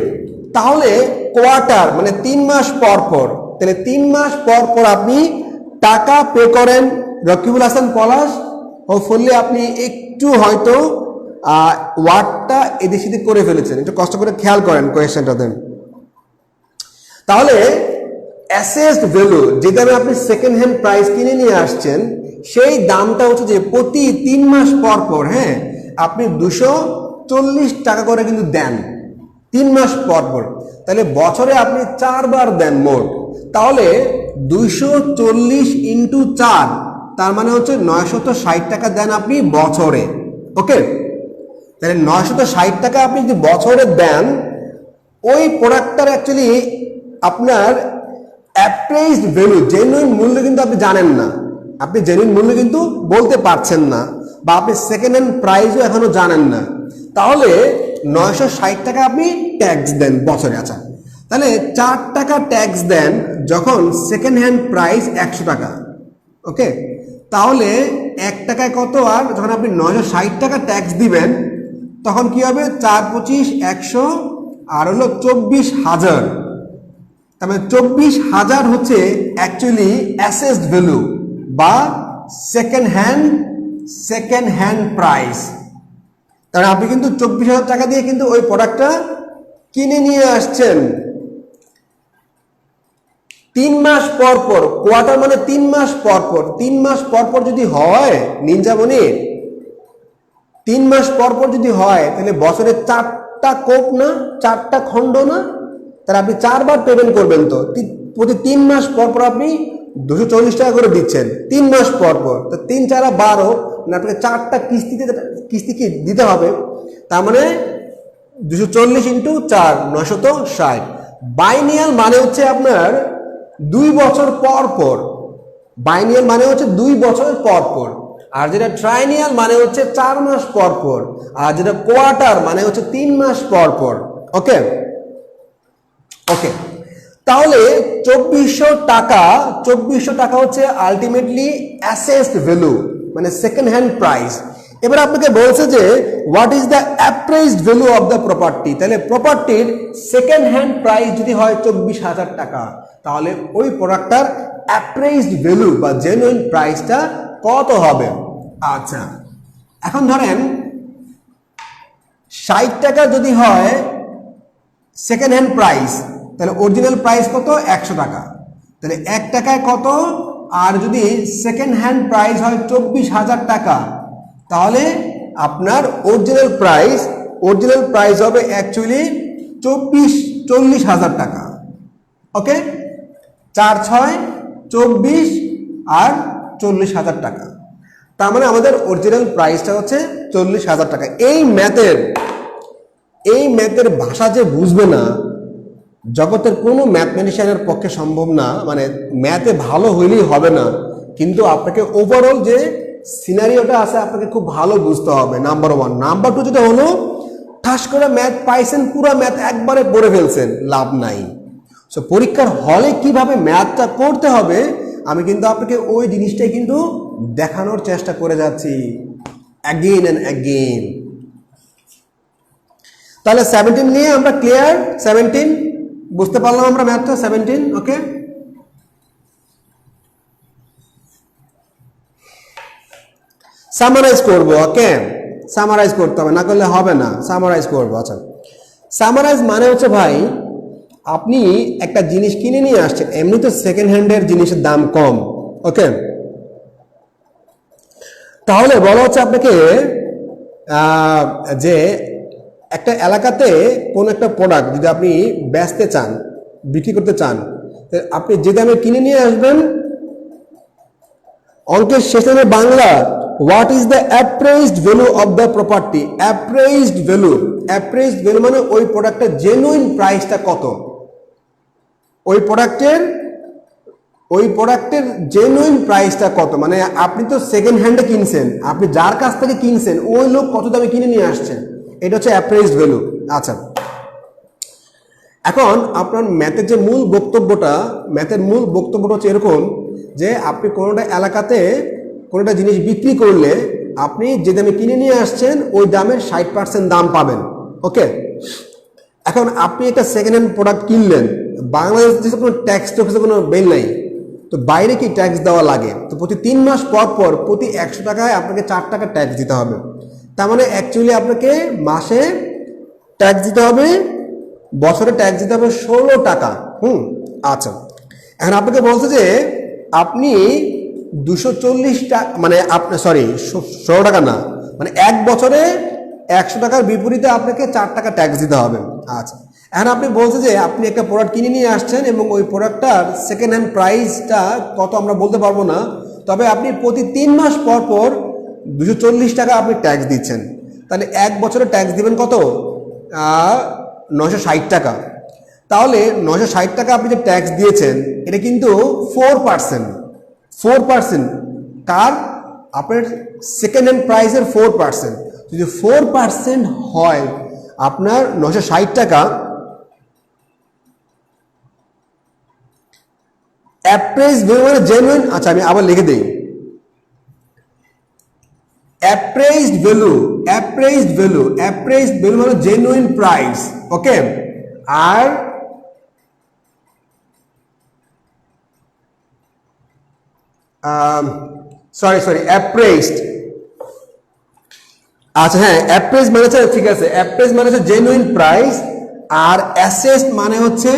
তাহলে কোয়ার্টার মানে 3 মাস পর পর, তাহলে 3 মাস পর পর আপনি টাকা পে করেন। রকিবুল হাসান পলাশ, হোপফুলি আপনি একটু হয়তো ওয়ার্ডটা এদিক সেদিক করে ফেলেছেন, একটু কষ্ট করে খেয়াল করেন কোয়েশ্চেনটা দেন। তাহলে অ্যাসেসড ভ্যালু, যে দামে আপনি সেকেন্ড হ্যান্ড প্রাইস কিনে নিয়ে আসছেন, সেই দামটা হচ্ছে যে প্রতি 3 মাস পর পর, হ্যাঁ, আপনি 240 টাকা করে কিন্তু দেন 3 মাস পর পর। তাহলে বছরে আপনি 4 বার দেন মোট, তাহলে 240 ইন্টু 4, তার মানে হচ্ছে 960 টাকা দেন আপনি বছরে। ওকে, তাহলে 960 টাকা আপনি যদি বছরে দেন, ওই প্রোডাক্টটার অ্যাকচুয়ালি আপনার অ্যাপ্রেইজড ভ্যালু, জেনুইন মূল্য কিন্তু আপনি জানেন না, আপনি জেনুইন মূল্য কিন্তু বলতে পারছেন না, বা আপনি সেকেন্ড হ্যান্ড প্রাইসও এখনো জানেন না, তাহলে 960 টাকা আপনি ট্যাক্স দেন বছরে। আচ্ছা, তাহলে 4 টাকা ট্যাক্স দেন যখন সেকেন্ড হ্যান্ড প্রাইস 100 টাকা। ওকে, তাহলে 1 টাকায় কত? আর যখন আপনি 960 টাকা ট্যাক্স দিবেন, তখন কি হবে? 4 25 100 আর হলো 24,000। তার মানে 24,000 হচ্ছে অ্যাকচুয়ালি অ্যাসেসড ভ্যালু বা সেকেন্ড হ্যান্ড প্রাইস। তাহলে আপনি কিন্তু 24,000 টাকা দিয়ে কিন্তু ওই প্রোডাক্টটা কিনে নিয়ে আসছেন। 3 মাস পর পর, কোয়ার্টার মানে 3 মাস পর পর। 3 মাস পর পর যদি হয় নিনজামণি, 3 মাস পর পর যদি হয়, তাহলে বছরে 4টা কোপ না, 4টা খণ্ড না, তাহলে আপনি 4 বার পেমেন্ট করবেন। তো প্রতি 3 মাস পর পর আপনি 240 টাকা করে দিচ্ছেন 3 মাস পর পর। তো 3 4 12, মানে আপনাকে 4টা কিস্তি কি দিতে হবে। তার মানে 240 ইন্টু 4, 960। বাইনিয়াল মানে হচ্ছে আপনার 2 বছর পর পর, বাইনিয়াল মানে হচ্ছে 2 বছরের পর পর, আর যেটা ট্রাইনিয়াল মানে হচ্ছে 4 মাস পর পর, আর যেটা কোয়ার্টার মানে হচ্ছে 3 মাস পর পর। ওকে ওকে, তাহলে 2400 টাকা হচ্ছে আলটিমেটলি অ্যাসেসড ভ্যালু, মানে সেকেন্ড হ্যান্ড প্রাইস। এবার আপনাকে বলছে যে what is the appraised value of the property, তাহলে প্রপার্টির সেকেন্ড হ্যান্ড প্রাইস যদি হয় 24,000 টাকা, তাহলে ওই প্রোডাক্টটার অ্যাপ্রাইজড ভ্যালু বা জেনুইন প্রাইসটা কত হবে? আচ্ছা, এখন ধরেন 60 টাকা যদি হয় সেকেন্ড হ্যান্ড প্রাইস, তাহলে অরিজিনাল প্রাইস কত? 100 টাকা, তাহলে 1 টাকায় কত? আর যদি সেকেন্ড হ্যান্ড প্রাইস হয় 24,000 টাকা, তাহলে আপনার অরিজিনাল প্রাইস হবে অ্যাকচুয়ালি 40,000 টাকা। ওকে, 4 6 24 আর 40,000 টাকা, তার মানে আমাদের অরিজিনাল প্রাইসটা হচ্ছে 40,000 টাকা। এই ম্যাথের ভাষা যে বুঝবে না, জগতের কোনো ম্যাথমেটিশিয়ানের পক্ষে সম্ভব না, মানে ম্যাথে ভালো হইলেই হবে না, কিন্তু আপনাকে ওভারঅল যে সিনারিওটা আছে আপনাকে খুব ভালো বুঝতে হবে, নাম্বার 1। নাম্বার 2 যেটা হলো, ঠাস করে ম্যাথ পাইছেন, পুরো ম্যাথ একবারে পড়ে ফেলছেন, লাভ নাই। সো পরীক্ষার হলে কিভাবে ম্যাথটা করতে হবে আমি কিন্তু আপনাকে ওই জিনিসটাই কিন্তু দেখানোর চেষ্টা করে যাচ্ছি অ্যাগেন অ্যান্ড অ্যাগেন। তাহলে 17 নিয়ে আমরা ক্লিয়ার? 17 বুঝতে পারলাম আমরা ম্যাথটা 17। ওকে, সামারাইজ করব। ওকে, সামারাইজ করতে হবে, না করলে হবে না, সামারাইজ করব। আচ্ছা, সামারাইজ মানে হচ্ছে ভাই আপনি একটা জিনিস কিনে নিয়ে আসছেন, এমনি তো সেকেন্ড হ্যান্ডের জিনিসের দাম কম। ওকে, তাহলে বলা হচ্ছে আপনাকে যে একটা এলাকাতে কোন একটা প্রোডাক্ট যদি আপনি বেচতে চান, বিক্রি করতে চান, আপনি যে দামে কিনে নিয়ে আসবেন, অঙ্কের শেষে Bangla what is the appraised value of the property. Appraised value মানে ওই প্রোডাক্টের জেনুইন প্রাইসটা কত, ওই প্রোডাক্টের জেনুইন প্রাইসটা কত, মানে আপনি তো সেকেন্ড হ্যান্ডে কিনছেন, আপনি যার কাছ থেকে কিনছেন ওই লোক কত দামে কিনে নিয়ে আসছেন, এটা হচ্ছে অ্যাপ্রাইজড ভ্যালু। আচ্ছা, এখন আপনার ম্যাথের মূল বক্তব্যটা হচ্ছে এরকম যে আপনি কোনোটা এলাকাতে কোনোটা জিনিস বিক্রি করলে আপনি যে দামে কিনে নিয়ে আসছেন ওই দামের 60% দাম পাবেন। ওকে, এখন আপনি একটা সেকেন্ড হ্যান্ড প্রোডাক্ট কিনলেন, বাংলাদেশে কোনো ট্যাক্স কোনো বেল নাই, তো বাইরে কি ট্যাক্স দেওয়া লাগে? তো প্রতি 3 মাস পর পর প্রতি 100 টাকায় আপনাকে 4 টাকা ট্যাক্স দিতে হবে। তার মানে অ্যাকচুয়ালি আপনাকে মাসে ট্যাক্স দিতে হবে, বছরে ট্যাক্স দিতে হবে 16 টাকা। আচ্ছা, এখন আপনাকে বলছে যে আপনি 240 টাকা, মানে আপনি 16 টাকা না, মানে 1 বছরে 100 টাকার বিপরীতে আপনাকে 4 টাকা ট্যাক্স দিতে হবে। আচ্ছা, এখন আপনি বলছে যে আপনি একটা প্রোডাক্ট কিনে নিয়ে আসছেন এবং ওই প্রোডাক্টটার সেকেন্ড হ্যান্ড প্রাইসটা কত আমরা বলতে পারবো না, তবে আপনি প্রতি 3 মাস পর পর 240 টাকা আপনি ট্যাক্স দিচ্ছেন, তাহলে 1 বছরে ট্যাক্স দিবেন কত? 960 টাকা। তাহলে 960 টাকা আপনি যে ট্যাক্স দিয়েছেন এটা কিন্তু 4%। কার? আপনার সেকেন্ড হ্যান্ড প্রাইসের 4%। যদি 4% হয় আপনার 960 টাকা, অ্যাপ্রাইজড ভ্যালু মানে জেনুইন। আচ্ছা, আমি আবার লিখে দিই, অ্যাপ্রাইজড ভ্যালু মানে জেনুইন প্রাইস। ওকে, আর অ্যাপ্রাইজড। আচ্ছা, হ্যাঁ, অ্যাপ্রাইজ মানে হচ্ছে, ঠিক আছে, অ্যাপ্রাইজ মানে হচ্ছে জেনুইন প্রাইস, আর অ্যাসেসড মানে হচ্ছে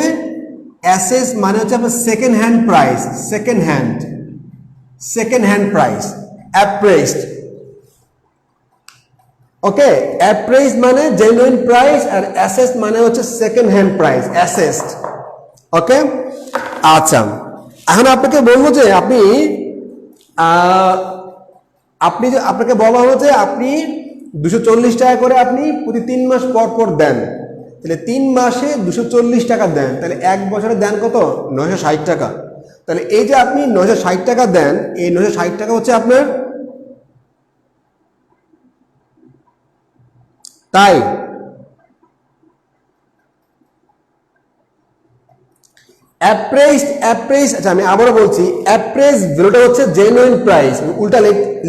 আপনার second hand price, second hand price appraised. Okay, appraise মানে জেনুইন প্রাইস আর অ্যাসেসড মানে হচ্ছে second hand price, assessed. Okay, আচ্ছা, এখন আপনাকে বলবো যে আপনাকে বলা হলো যে আপনি 240 টাকা করে আপনি প্রতি 3 মাস পর পর দেন, তাহলে 3 মাসে 240 টাকা দেন, তাহলে 1 বছরে দেন কত? 960 টাকা। তাহলে এই যে আপনি 960 টাকা দেন, এই 960 টাকা হচ্ছে আপনার, তাই অ্যাপ্রেজ, আচ্ছা আমি আবারও বলছি, অ্যাপ্রেজ ভ্যালুটা হচ্ছে জেনুইন প্রাইস, উল্টা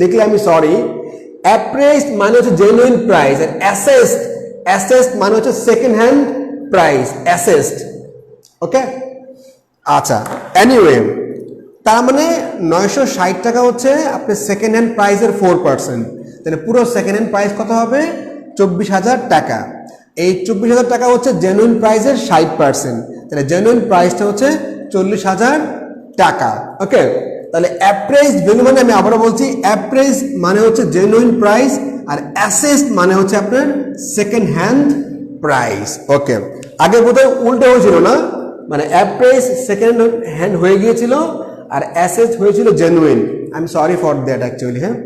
লিখলে আমি সরি। অ্যাপ্রেজ মানে হচ্ছে জেনুইন প্রাইস, আর অ্যাসেসড মানে হচ্ছে second hand price, assessed. Okay, আচ্ছা এনিওয়ে, তার মানে 960 টাকা হচ্ছে আপনার সেকেন্ড হ্যান্ড প্রাইসের 4%, তাহলে পুরো সেকেন্ড হ্যান্ড প্রাইস কত হবে? 24,000 টাকা। এই 24,000 টাকা হচ্ছে জেনুইন প্রাইসের 60%, তাহলে জেনুইন প্রাইসটা হচ্ছে 40,000 টাকা। ওকে, তাহলে অ্যাপ্রেজ ভ্যালু মানে আমি আবারও বলছি, অ্যাপ্রেজ মানে হচ্ছে জেনুইন প্রাইস, আর অ্যাসেসড মানে হচ্ছে আপনার সেকেন্ড হ্যান্ড প্রাইস। ওকে, আগে বোধহয় উল্টো হয়েছিল না, মানে অ্যাপ্রেজ সেকেন্ড হ্যান্ড হয়ে গিয়েছিল আর অ্যাসেস হয়েছিল genuine. I am sorry for that actually. হ্যাঁ,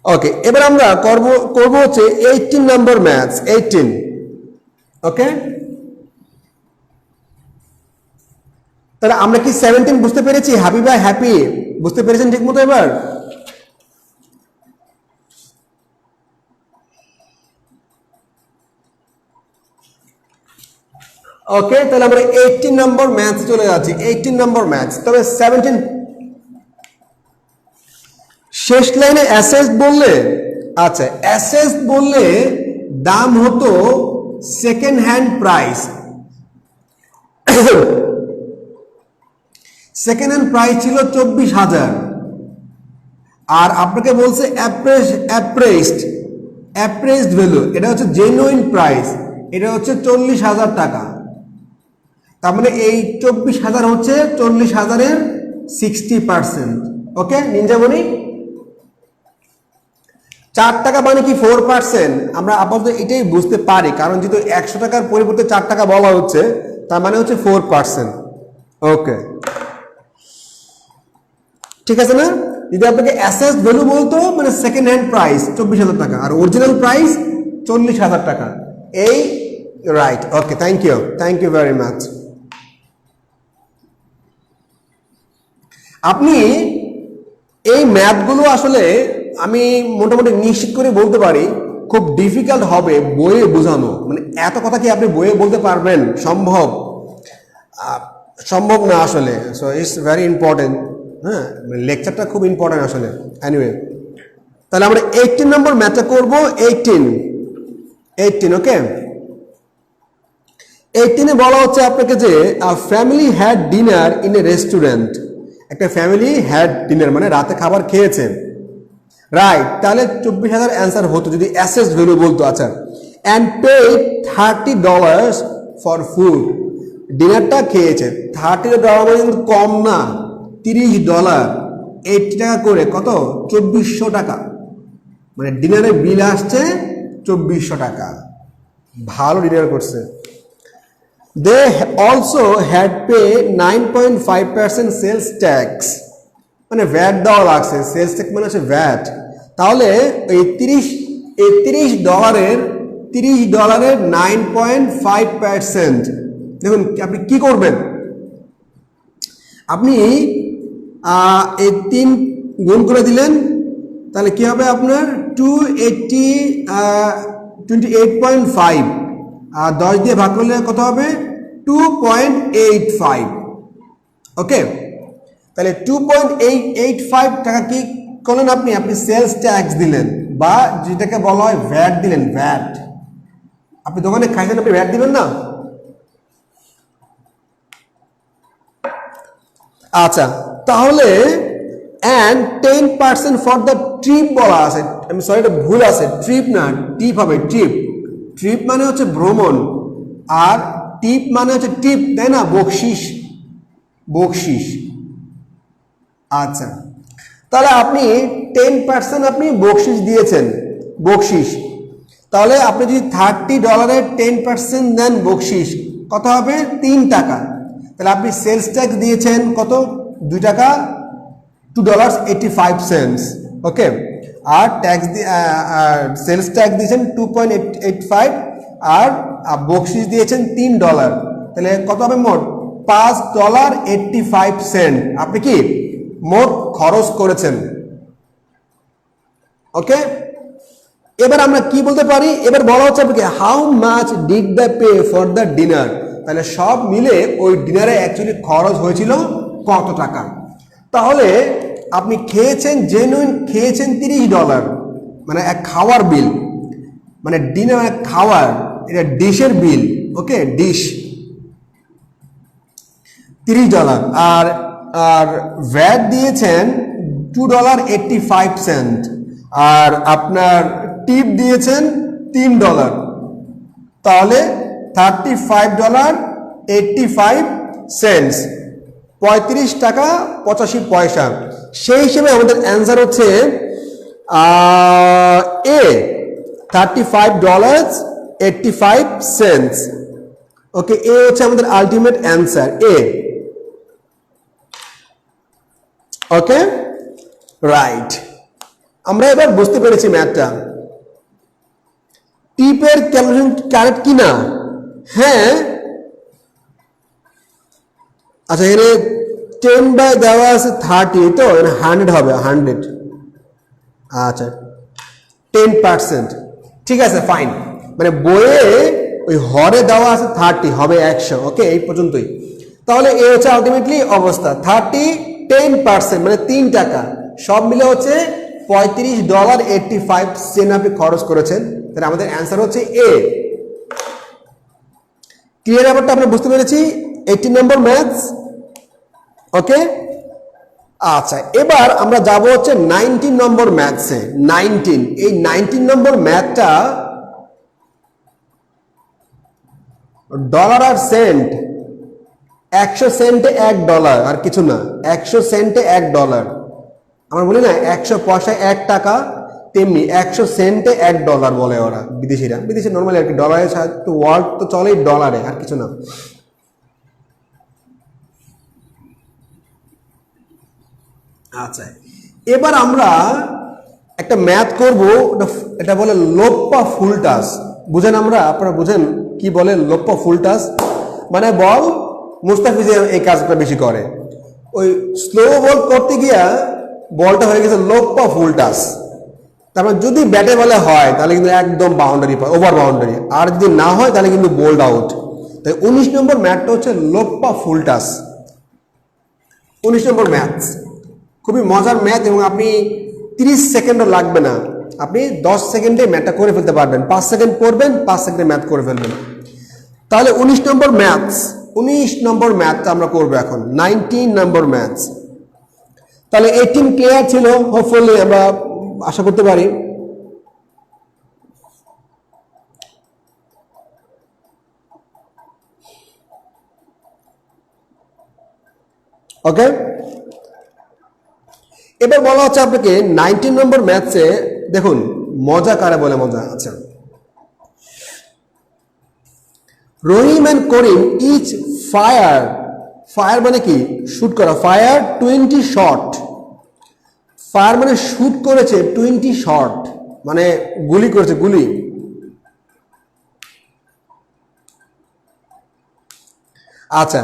ওকে, এবার আমরা করব হচ্ছে 18 নম্বর ম্যাথস, 18। ওকে, তাহলে আমরা কি 17 বুঝতে পেরেছি? হ্যাপি বাই হ্যাপি বুঝতে পেরেছেন ঠিক মতো এবার? ওকে, তাহলে আমরা 18 নম্বর ম্যাথস চলে যাচ্ছি, 18 নম্বর ম্যাথস। তবে 17 শেষ লাইনে অ্যাসেস বললে, আচ্ছা অ্যাসেস বললে দাম হতো second hand price, second hand price ছিল 24,000, আর আপনাকে বলছে অ্যাপ্রেজড ভ্যালু, এটা হচ্ছে জেনুইন প্রাইস, এটা হচ্ছে 40,000 টাকা। তার মানে এই 24,000 হচ্ছে 40,000-এর 60%। ওকে নিনজামণি, 4 টাকা মানে কি 4%? আমরা আপাতত এটাই বুঝতে পারি, কারণ যেহেতু 100 টাকার পরিবর্তে 4 টাকা বলা হচ্ছে, তার মানে হচ্ছে 4%। ওকে, ঠিক আছে না? যদি আপনাকে অ্যাসেস ভ্যালু বলতো, মানে সেকেন্ড হ্যান্ড প্রাইস 24,000 টাকা আর অরিজিনাল প্রাইস 40,000 টাকা, এই right. Okay, thank you very much. আপনি এই ম্যাথগুলো আসলে আমি মোটামুটি নিশ্চিত করে বলতে পারি খুব ডিফিকাল্ট হবে বইয়ে বোঝানো, মানে এত কথা কি আপনি বইয়ে বলতে পারবেন? সম্ভব না আসলে। So it's very important. হ্যাঁ, লেকচারটা খুব ইম্পর্টেন্ট আসলে। এনিওয়ে, তাহলে আমরা 18 নম্বর ম্যাথটা করব। 18 ওকে, 18-এ বলা হচ্ছে আপনাকে যে family had dinner in a restaurant, একটা ফ্যামিলি হ্যাড ডিনার মানে রাতে খাবার খেয়েছে, রাইট? তাহলে 24,000 অ্যান্সার হতো যদি অ্যাসেস ভ্যালু বলতো। আচ্ছা, অ্যান্ড পেড $30 ফর ফুড, ডিনারটা খেয়েছে, $30 মানে কিন্তু কম না, $30, 80 টাকা করে কত? 2400 টাকা, মানে ডিনারের বিল আসছে 2400 টাকা। ভালো ডিনার করছে। They also had pay 9.5% sales tax, মানে ভ্যাট দেওয়া লাগছে, সেলস ট্যাক্স মানে হচ্ছে ভ্যাট। তাহলে এই $30 9.5%, দেখুন আপনি কি করবেন, আপনি এই 3 গুণ করে দিলেন, তাহলে কি হবে আপনার 28.5, আর 10 দিয়ে ভাগ করলে কত হবে? 2.85। ওকে, তাহলে 2.885 টাকা কি করলেন আপনি? আপনি সেলস ট্যাক্স দিলেন, বা যেটাকে বলা হয় ভ্যাট দিলেন, ভ্যাট। আপনি দোকানে খাইছেন, আপনি ভ্যাট দিবেন না? আচ্ছা, তাহলে অ্যান্ড 10% ফর দ্য ট্রিপ বলা আছে, আমি সরি এটা ভুল আছে, ট্রিপ না টিপ হবে, ট্রিপ। ট্রিপ মানে হচ্ছে ভ্রমণ, আর টিপ মানে হচ্ছে টিপ, তাই না? বকশিস। আচ্ছা, তাহলে আপনি 10% আপনি বকশিস দিয়েছেন, বকশিস। তাহলে আপনি যদি $30-এর 10% দেন বকশিস, কত হবে? 3 টাকা। তাহলে আপনি সেলস ট্যাক্স দিয়েছেন কত? 2 টাকা, $2.85। ওকে, আর ট্যাক্স সেলস ট্যাক্স দিয়েছেন 2.85, আর বকশিস দিয়েছেন $3। তাহলে কত হবে মোট? $5.85 আপনি কি মোট খরচ করেছেন। ওকে, এবার আমরা কি বলতে পারি, এবার বলা হচ্ছে আপনাকে how much did the pay for the dinner, তাহলে সব মিলে ওই ডিনারে অ্যাকচুয়ালি খরচ হয়েছিল কত টাকা। তাহলে আপনি খেয়েছেন, জেনুইন খেয়েছেন $30, মানে এক খাওয়ার বিল, মানে ডিনার খাওয়ার, এটা ডিশের বিল। ওকে, ডিশ $30, আর আর ভ্যাট দিয়েছেন $2.85, আর আপনার টিপ দিয়েছেন $3, তাহলে $35.85, 35 টাকা 85 পয়সা। সেই হিসেবে আমাদের অ্যান্সার হচ্ছে এ, $35.85। ওকে, এ হচ্ছে আমাদের আলটিমেট অ্যান্সার, এ। ওকে, রাইট। আমরা এবার বুঝতে পেরেছি ম্যাথটা। টিপের ক্যালকুলেশন কারেক্ট কিনা? হ্যাঁ, আচ্ছা, এখানে 10 বাই দেওয়া আছে 30, তো 100 হবে, 100। আচ্ছা, 10%, ঠিক আছে, ফাইন। মানে বইয়ে ওই হরে দেওয়া আছে 30, হবে 100। ওকে, এই পর্যন্তই। তাহলে এ হচ্ছে আলটিমেটলি অবস্থা, 30, 10% মানে 3 টাকা, সব মিলে হচ্ছে $35.85 আপনি খরচ করেছেন। তাহলে আমাদের অ্যান্সার হচ্ছে এ। ক্লিয়ার ব্যাপারটা আমরা বুঝতে পেরেছি। 18 নম্বর ম্যাথস। ওকে, আচ্ছা, এবার আমরা যাব হচ্ছে 19 নম্বর ম্যাথসে। 19, এই 19 নম্বর ম্যাথটা ডলার আর সেন্ট, 100 সেন্টে $1, আর কিছু না, 100 সেন্টে $1। আমরা বলি না 100 পয়সায় 1 টাকা, তেমনি 100 সেন্টে $1 বলে ওরা, বিদেশিরা। বিদেশে নর্মালি আর কি ডলারের সাথে ওয়ার্ল্ড তো চলেই ডলারে, আর কিছু না। আচ্ছা, এবার আমরা একটা ম্যাথ করব, এটা বলে লোপ্পা ফুলটাস। বুঝেন আপনারা বুঝেন কি বলে লোপ্পা ফুলটাস? মানে বল মুস্তাফিজ এই কাজটা বেশি করে, ওই স্লো বল করতে গিয়া বলটা হয়ে গেছে লোপ্পা ফুলটাস। তারপর যদি ব্যাটে বলে হয় তাহলে কিন্তু একদম বাউন্ডারি, ওভার বাউন্ডারি, আর যদি না হয় তাহলে কিন্তু বোল্ড আউট। তাই 19 নম্বর ম্যাথটা হচ্ছে লোপ্পা ফুলটাস। 19 নম্বর ম্যাথ খুবই মজার ম্যাথ, এবং আপনি 30 সেকেন্ডও লাগবে না, আপনি 10 সেকেন্ডে ম্যাথটা করে ফেলতে পারবেন। 5 সেকেন্ড পড়বেন, 5 সেকেন্ডে ম্যাথ করে ফেলবেন। তাহলে 19 নম্বর ম্যাথস, 19 নম্বর ম্যাথটা আমরা করবো এখন। 19 নম্বর ম্যাথস। তাহলে 18 ক্লিয়ার ছিল, হোপফুলি আমরা আশা করতে পারি। ওকে, এবার বলা হচ্ছে আপনাকে 19 নম্বর ম্যাথসে, দেখুন মজা কারে বলে মজা। আচ্ছা, Rahim and Karim each fire, fire মানে কি শুট করা, ফায়ার 20 শট, ফায়ার মানে শুট করেছে 20 শট, মানে গুলি করেছে, গুলি। আচ্ছা,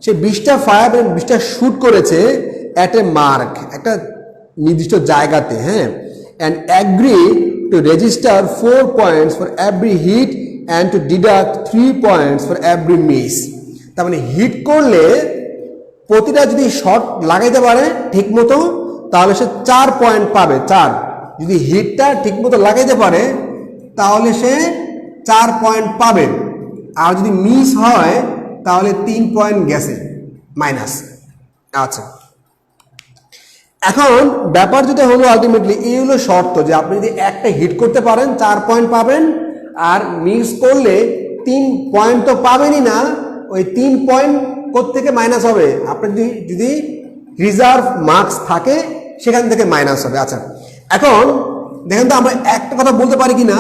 সে 20টা ফায়ার 20টা শুট করেছে অ্যাট এ মার্ক, একটা নির্দিষ্ট জায়গাতে। হ্যাঁ, and agree to register 4 points for every hit and to deduct 3 points for every miss. তার মানে হিট করলে প্রতিটা যদি শট লাগাইতে পারে ঠিক মতো তাহলে সে 4 পয়েন্ট পাবে। 4, যদি হিটটা ঠিক মতো লাগাইতে পারে তাহলে সে 4 পয়েন্ট পাবে, আর যদি মিস হয় তাহলে 3 পয়েন্ট গেছে মাইনাস। আচ্ছা, এখন ব্যাপার যেটা হলো আলটিমেটলি এই হলো শর্ত, যে আপনি যদি একটা হিট করতে পারেন 4 পয়েন্ট পাবেন, আর মিস করলে 3 পয়েন্ট তো পাবেনই না, ওই 3 পয়েন্ট কোত্থেকে মাইনাস হবে? আপনার যদি রিজার্ভ মার্কস থাকে সেখান থেকে মাইনাস হবে। আচ্ছা, এখন দেখেন তো আমরা একটা কথা বলতে পারি কিনা,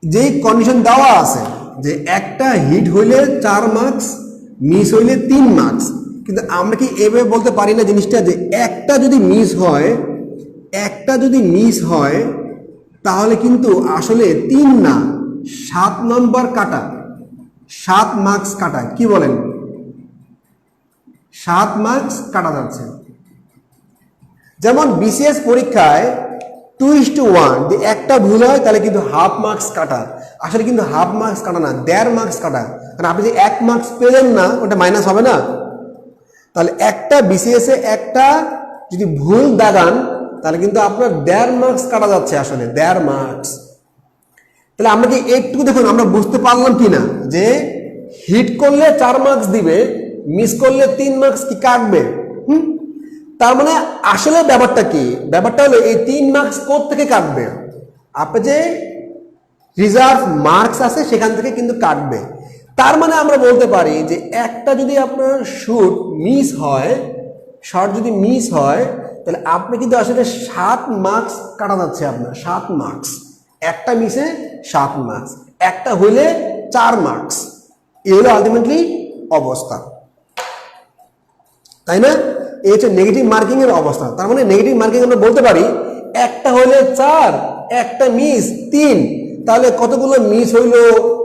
যেই কন্ডিশন দেওয়া আছে যে একটা হিট হইলে 4 মার্কস, মিস হইলে 3 মার্কস, কিন্তু আমরা কি এভাবে বলতে পারি না জিনিসটা, যে একটা যদি মিস হয়, একটা যদি মিস হয় তাহলে কিন্তু আসলে 3 না 7 নম্বর কাটা, 7 মার্কস কাটা, কি বলেন? 7 মার্কস কাটা যাচ্ছে। যেমন বিসিএস পরীক্ষায় 2:1 যদি একটা ভুল হয় তাহলে কিন্তু হাফ মার্কস কাটা, আসলে কিন্তু হাফ মার্কস কাটা না, 1.5 মার্কস কাটা। কারণ আপনি যে 1 মার্কস পেলেন না ওটা মাইনাস হবে না, তাহলে একটা বিসিএস এ একটা যদি ভুল দাগান তাহলে কিন্তু আপনার 1.5 মার্কস কাটা যাচ্ছে, আসলে 1.5 মার্কস। তাহলে আমরা কি একটু দেখুন আমরা বুঝতে পারলাম কিনা যে হিট করলে 4 মার্কস দিবে, মিস করলে 3 মার্কস কি কাটবে। তার মানে আসলে ব্যাপারটা কি, ব্যাপারটা হলো এই 3 মার্কস কোথা থেকে কাটবে, আপনি যে রিজার্ভ মার্কস আছে সেখান থেকে কিন্তু কাটবে। তার মানে আমরা বলতে পারি যে একটা যদি আপনার শট যদি মিস হয় তাহলে আপনি কিন্তু আসলে 7 মার্কস কাটা যাচ্ছে আপনার, 7 মার্কস। একটা মিসে 7 মার্কস, একটা হইলে 4 মার্কস। এই হলো আলটিমেটলি অবস্থা, তাই না? এই হচ্ছে নেগেটিভ মার্কিং এর অবস্থা। তার মানে নেগেটিভ মার্কিং আমরা বলতে পারি একটা হলে 4, একটা মিস 3, তাহলে কতগুলো মিস হইলো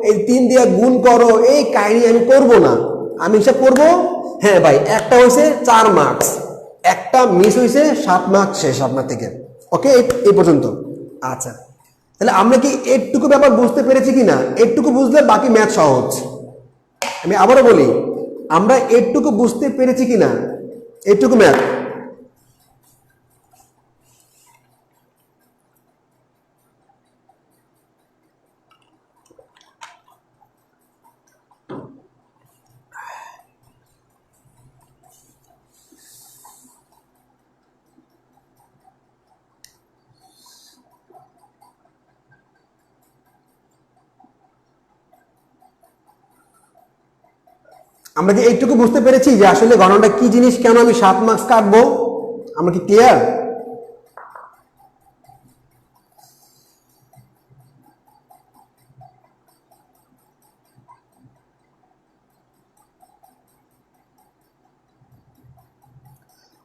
এই 3 দিয়ে গুণ করো, এই কাহিনী আমি করব না, আমি হিসাব করবো হ্যাঁ ভাই একটা হয়েছে 4 মার্কস, একটা মিস হয়েছে 7 মার্কস শেষ আপনার থেকে। ওকে, এই পর্যন্ত। আচ্ছা, তাহলে আমরা কি এটুকু ব্যাপার বুঝতে পেরেছি কিনা? এটুকু বুঝলে বাকি ম্যাথ সহজ। আমি আবারও বলি, আমরা এটুকু বুঝতে পেরেছি কিনা, এটুকু ম্যাথ। আমরা কি এইটুকু বুঝতে পেরেছি যে আসলে গণনাটা কি জিনিস, কেন আমি 7 মার্কস কাটবো? আমরা কি ক্লিয়ার?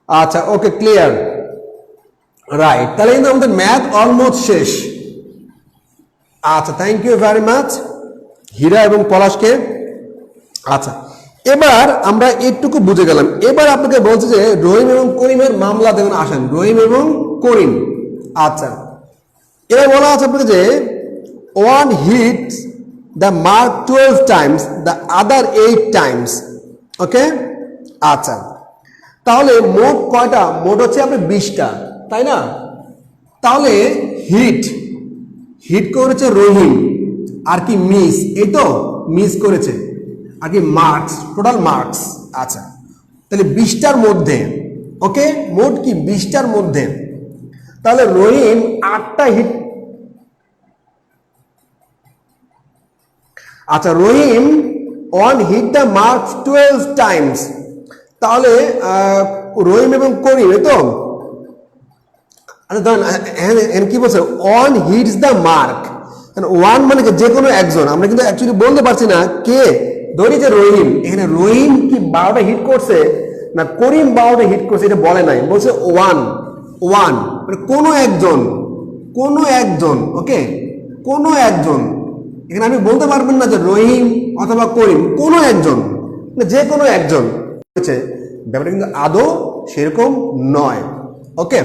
আচ্ছা, ওকে, ক্লিয়ার, রাইট। তাহলে কিন্তু আমাদের ম্যাথ অলমোস্ট শেষ। আচ্ছা, থ্যাংক ইউ ভেরি মাচ হীরা এবং পলাশকে। আচ্ছা, এবার আমরা একটুকু বুঝে গেলাম। এবার আপনাকে বলছে যে রহিম এবং করিমের মামলা দেখুন, আসেন রহিম এবং করিম। আচ্ছা, এবার বলা আছে আপনাকে যে one hits the mark 12 times, the other 8 times. ওকে, আচ্ছা, তাহলে মোট কয়টা? মোট হচ্ছে আপনার 20টা, তাই না? তাহলে হিট করেছে রহিম, আর কি মিস, এই তো মিস করেছে, আর কি মার্কস, টোটাল মার্কস। আচ্ছা, তাহলে 20টার মধ্যে, ওকে, মোট কি 20টার মধ্যে, তাহলে রহিম 8টা হিট। আচ্ছা, Rahim on hit the marks 12 times, তাহলে রহিম এবং করিম, এই তো। আচ্ছা ধরেন কি বলছে, on hits the mark, one মানে যে কোনো একজন, আমরা কিন্তু অ্যাকচুয়ালি বলতে পারছি না কে। ধরি যে রহিম, এখানে রহিম কি 12টা হিট করছে না করিম 12টা হিট করছে এটা বলে নাই, বলছে ওয়ান মানে কোনো একজন, ওকে, কোনো একজন। এখানে আমি বলতে পারবেন না যে রহিম অথবা করিম, কোনো একজন, যে কোনো একজন। ব্যাপারটা কিন্তু আদৌ সেরকম নয়। ওকে,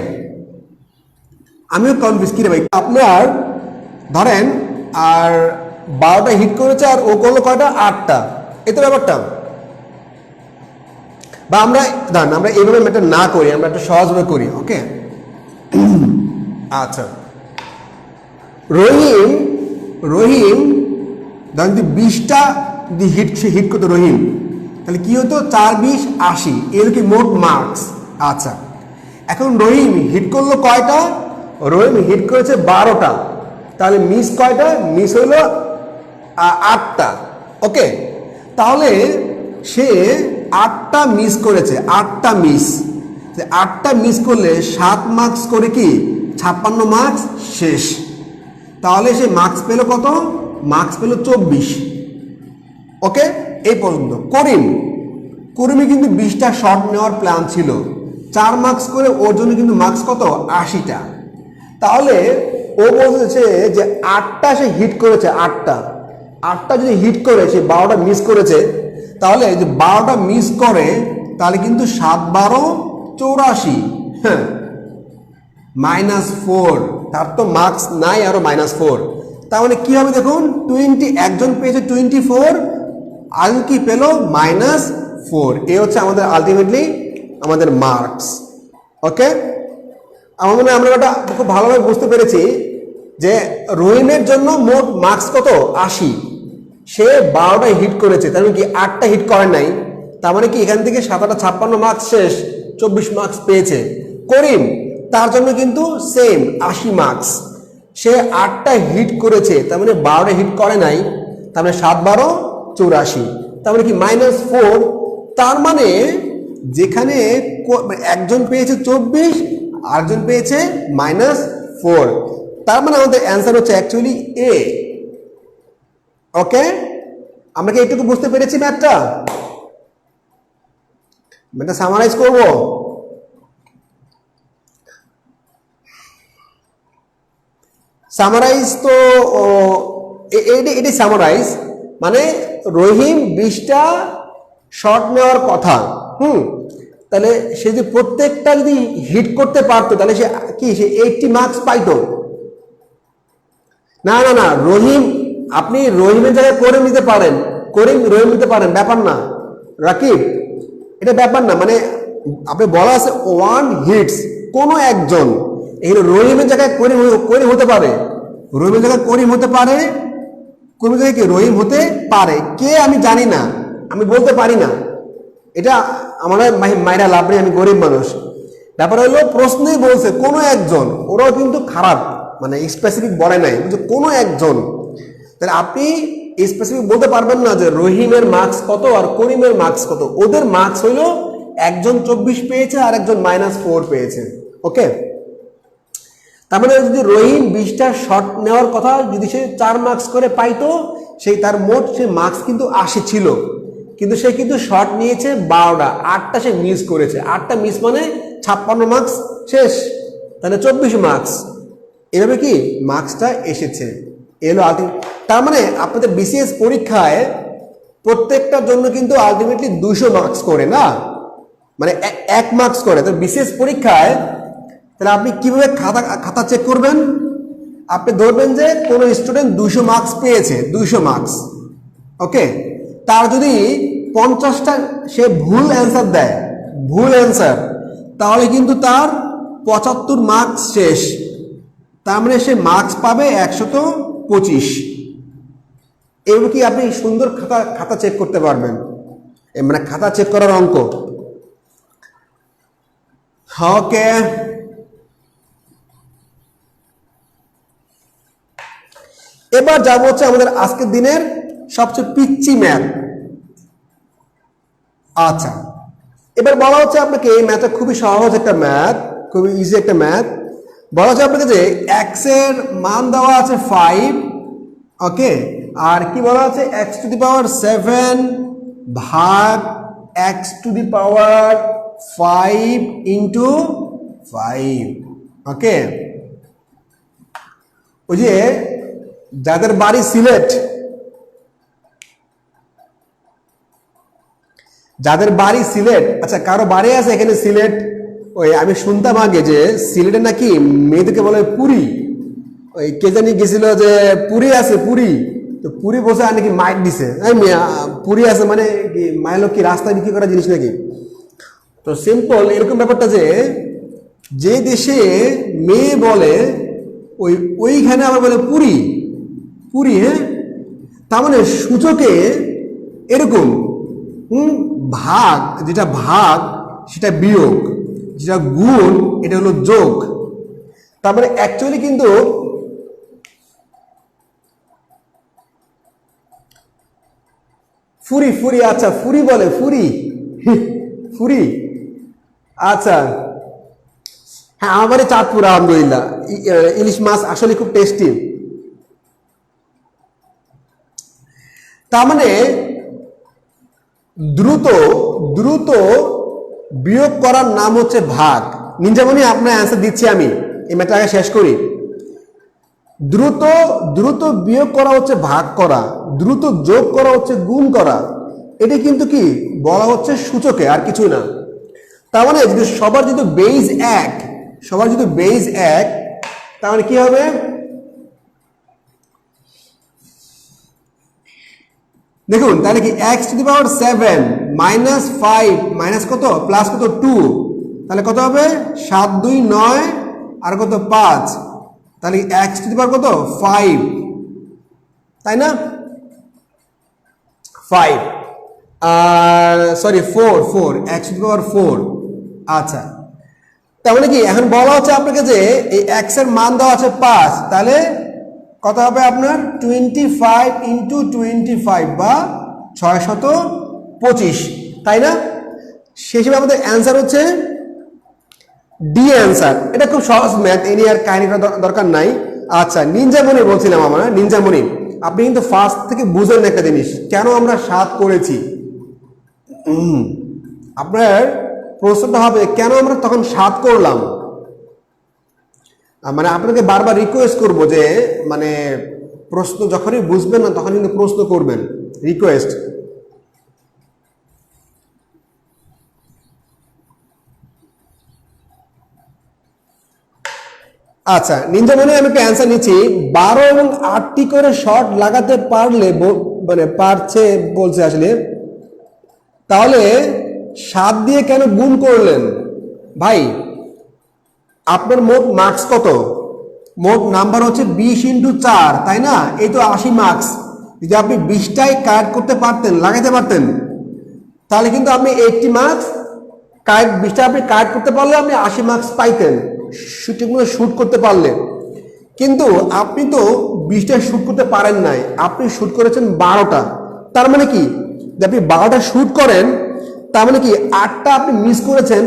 আমিও কনফিউজ কি রে ভাই। আপনার ধরেন আর 12টা হিট করেছে আর ও করলো কয়টা? 8টা, এই তো ব্যাপারটা। বা আমরা ধরেন আমরা এইভাবে ম্যাটার না করি, আমরা একটা সহজভাবে করি। ওকে, আচ্ছা, রহিম ধরেন যদি 20টা যদি হিট করতো রহিম, তাহলে কি হতো? 4 20 80, এর কি মোট মার্কস। আচ্ছা, এখন রহিম হিট করলো কয়টা? রহিম হিট করেছে 12টা, তাহলে মিস কয়টা? মিস হইল 8টা। ওকে, তাহলে সে 8টা মিস করেছে, 8টা মিস। 8টা মিস করলে 7 মার্কস করে কি 56 মার্কস শেষ। তাহলে সে মার্কস পেল কত? মার্কস পেল 24। ওকে, এই পর্যন্ত। করিমে কিন্তু 20টা শর্ট নেওয়ার প্ল্যান ছিল, 4 মার্কস করে, ওর জন্য কিন্তু মার্কস কত? 80টা। তাহলে ও বলছে যে 8টা সে হিট করেছে, 8টা যদি হিট করে সে 12টা মিস করেছে, তাহলে যে 12টা মিস করে তাহলে কিন্তু 7 × 12 = 84, হ্যাঁ -4, তার তো মার্কস নাই আরো -4। তার মানে কি হবে দেখুন, 20 একজন পেয়েছে 24 আর কি পেল -4। এই হচ্ছে আমাদের আলটিমেটলি আমাদের মার্কস। ওকে, আমার মনে হয় আমরা এটা খুব ভালোভাবে বুঝতে পেরেছি যে রহিমের জন্য মোট মার্কস কত, 80। সে 12টা হিট করেছে, তার মানে কি 8টা হিট করে নাই। তার মানে কি এখান থেকে 7 8 56 মার্কস শেষ, 24 মার্কস পেয়েছে। করিম তার জন্য কিন্তু সেম 80 মার্কস, সে 8টা হিট করেছে, তার মানে 12টা হিট করে নাই, তার মানে 7 12 84, তার মানে কি -4। তার মানে যেখানে একজন পেয়েছে 24 আরেকজন পেয়েছে -4, তার মানে আমাদের অ্যান্সার হচ্ছে অ্যাকচুয়ালি এ। ওকে, আমরা কি একটু বুঝতে পেরেছি ম্যাথটা? ম্যাথটা সামারাইজ করব। সামারাইজ তো এটি সামারাইজ মানে রহিম 20টা শট নেওয়ার কথা, তাহলে সে যে প্রত্যেকটা যদি হিট করতে পারতো তাহলে সে কি সে 80 মার্কস পাইতো? না না না, রহিম, আপনি রহিমের জায়গায় করিম নিতে পারেন, করিম রহিম নিতে পারেন, ব্যাপার না রাকিব, এটা ব্যাপার না। মানে আপনি বলা আছে 1 হিটস, কোনো একজন, এখানে রহিমের জায়গায় করিম হতে পারে, রহিমের জায়গায় করিম হতে পারে, করিমের জায়গায় কি রহিম হতে পারে, কে আমি জানি না, আমি বলতে পারি না, এটা আমার মাইরা লাভ নেই, আমি গরিব মানুষ। ব্যাপার হলো প্রশ্নই বলছে কোনো একজন, ওরাও কিন্তু খারাপ, মানে স্পেসিফিক বলে নাই, কোনো একজন। তাহলে আপনি স্পেসিফিক বলতে পারবেন না যে রহিমের মার্কস কত আর করিমের মার্কস কত। ওদের মার্কস হইলো একজন 24 পেয়েছে আর একজন -4 পেয়েছে। ওকে, তার মানে যদি রহিম 20টা শট নেওয়ার কথা যদি সে 4 মার্কস করে পাইতো, সেই তার মোট সে মার্কস কিন্তু 80 ছিল, কিন্তু সে কিন্তু শট নিয়েছে 12টা, 8টা সে মিস করেছে, 8টা মিস মানে 56 মার্কস শেষ, তাহলে 24 মার্কস। এভাবে কি মার্কসটা এসেছে, এলো আলটিমেট। তার মানে আপনাদের বিসিএস পরীক্ষায় প্রত্যেকটার জন্য কিন্তু আলটিমেটলি 200 মার্কস করে না, মানে 1 মার্কস করে। তো বিসিএস পরীক্ষায় তাহলে আপনি কিভাবে খাতা চেক করবেন? আপনি ধরবেন যে কোনো স্টুডেন্ট 200 মার্কস পেয়েছে, 200 মার্কস, ওকে, তার যদি 50টা সে ভুল অ্যান্সার দেয়, ভুল অ্যান্সার, তাহলে কিন্তু তার 75 মার্কস শেষ, তার মানে সে মার্কস পাবে 125। এবার কি আপনি সুন্দর খাতা চেক করতে পারবেন, মানে খাতা চেক করার অঙ্ক। ওকে, এবার যাবো হচ্ছে আমাদের আজকের দিনের সবচেয়ে পিচ্চি ম্যাথ। আচ্ছা, এবার বলা হচ্ছে আপনাকে এই ম্যাথটা খুবই সহজ একটা ম্যাথ, খুবই ইজি একটা ম্যাথ। বলা হচ্ছে আপনাকে যে x এর মান দেওয়া আছে 5, ওকে, আর কি বলা আছে x⁻7 ভাগ x⁻5 ইন্টু 5। ওকে, ওই যে যাদের বাড়ি সিলেট, যাদের বাড়ি সিলেট, আচ্ছা কারো বাড়ি আছে এখানে সিলেট? ওই আমি শুনতাম আগে যে সিলেটে নাকি মেয়েদেরকে বলে পুরি, ওই কে জানি গেছিল যে পুরি আছে, পুরি, তো পুরি বসে আর নাকি মাইট দিছে, পুরি আছে মানে কি মাইলো কি রাস্তায় বিক্রি করা জিনিস নাকি? তো সিম্পল এরকম ব্যাপারটা যে দেশে মেয়ে বলে ওইখানে আবার বলে পুরি, পুরি, হ্যাঁ, তার মানে সূচকে এরকম ভাগ, যেটা ভাগ সেটা বিয়োগ, যেটা গুণ এটা হলো যোগ। তার মানে অ্যাকচুয়ালি কিন্তু ফুরি, ফুরি, আচ্ছা ফুরি বলে, ফুরি, ফুরি, আচ্ছা হ্যাঁ, আমার বাড়ি চাঁদপুর, আলহামদুলিল্লাহ, ইলিশ মাছ আসলে খুব টেস্টি। তার মানে দ্রুত দ্রুত বিয়োগ করার নাম হচ্ছে ভাগ। নিনজামণি আপনার অ্যান্সার দিচ্ছি আমি, এই ম্যাথটা আগে শেষ করি। দ্রুত দ্রুত বিয়োগ করা হচ্ছে ভাগ করা, দ্রুত যোগ করা হচ্ছে গুণ করা। এটা কিন্তু কি বলা হচ্ছে সূচকে, আর কিছু না। তার মানে যদি সবার যদি বেজ 1, সবার যদি বেজ 1, তার মানে কি হবে, দেখুন তাহলে কি x⁷ মাইনাস 5 মাইনাস কত প্লাস কত 2, তাহলে কত হবে 7 2 9 আর কত 5, তাহলে x⁴ কত 5, তাই না, 5 আর সরি 4 x⁴ 4। আচ্ছা, তার মানে কি এখন বলা হচ্ছে আপনাকে যে এই x এর মান দেওয়া আছে 5, তাহলে কত হবে আপনার 25 ইন্টু 25 বা 625, তাই না। সেই হিসেবে আমাদের অ্যান্সার হচ্ছে ডি অ্যান্সার। এটা খুব সহজ ম্যাথ, এ নিয়ে আর কাহিনী করার দরকার নাই। আচ্ছা, নিনজামণি বলছিলাম আমরা, নিনজামণি আপনি কিন্তু ফার্স্ট থেকে বুঝলেন একটা জিনিস, কেন আমরা 7 করেছি। আপনার প্রশ্নটা হবে কেন আমরা তখন 7 করলাম। মানে আপনাকে বারবার রিকোয়েস্ট করব যে মানে প্রশ্ন যখনই বুঝবেন না তখন কিন্তু প্রশ্ন করবেন, রিকোয়েস্ট। আচ্ছা, নিনজামণি আমি একটা অ্যান্সার নিচ্ছি, 12 এবং 8টি করে শট লাগাতে পারলে মানে পারছে বলছে আসলে, তাহলে 7 দিয়ে কেন গুণ করলেন ভাই। আপনার মোট মার্কস কত, মোট নাম্বার হচ্ছে 20 ইন্টু 4, তাই না, এই তো 80 মার্কস। যদি আপনি 20টাই কাট করতে পারতেন, লাগাতে পারতেন, তাহলে কিন্তু আপনি 80 মার্কস, 20টা আপনি কাট করতে পারলে আপনি 80 মার্কস পাইতেন শুটিংগুলো শুট করতে পারলে। কিন্তু আপনি তো 20টা শুট করতে পারেন নাই, আপনি শুট করেছেন 12টা। তার মানে কি যে আপনি 12টা শুট করেন, তার মানে কি 8টা আপনি মিস করেছেন।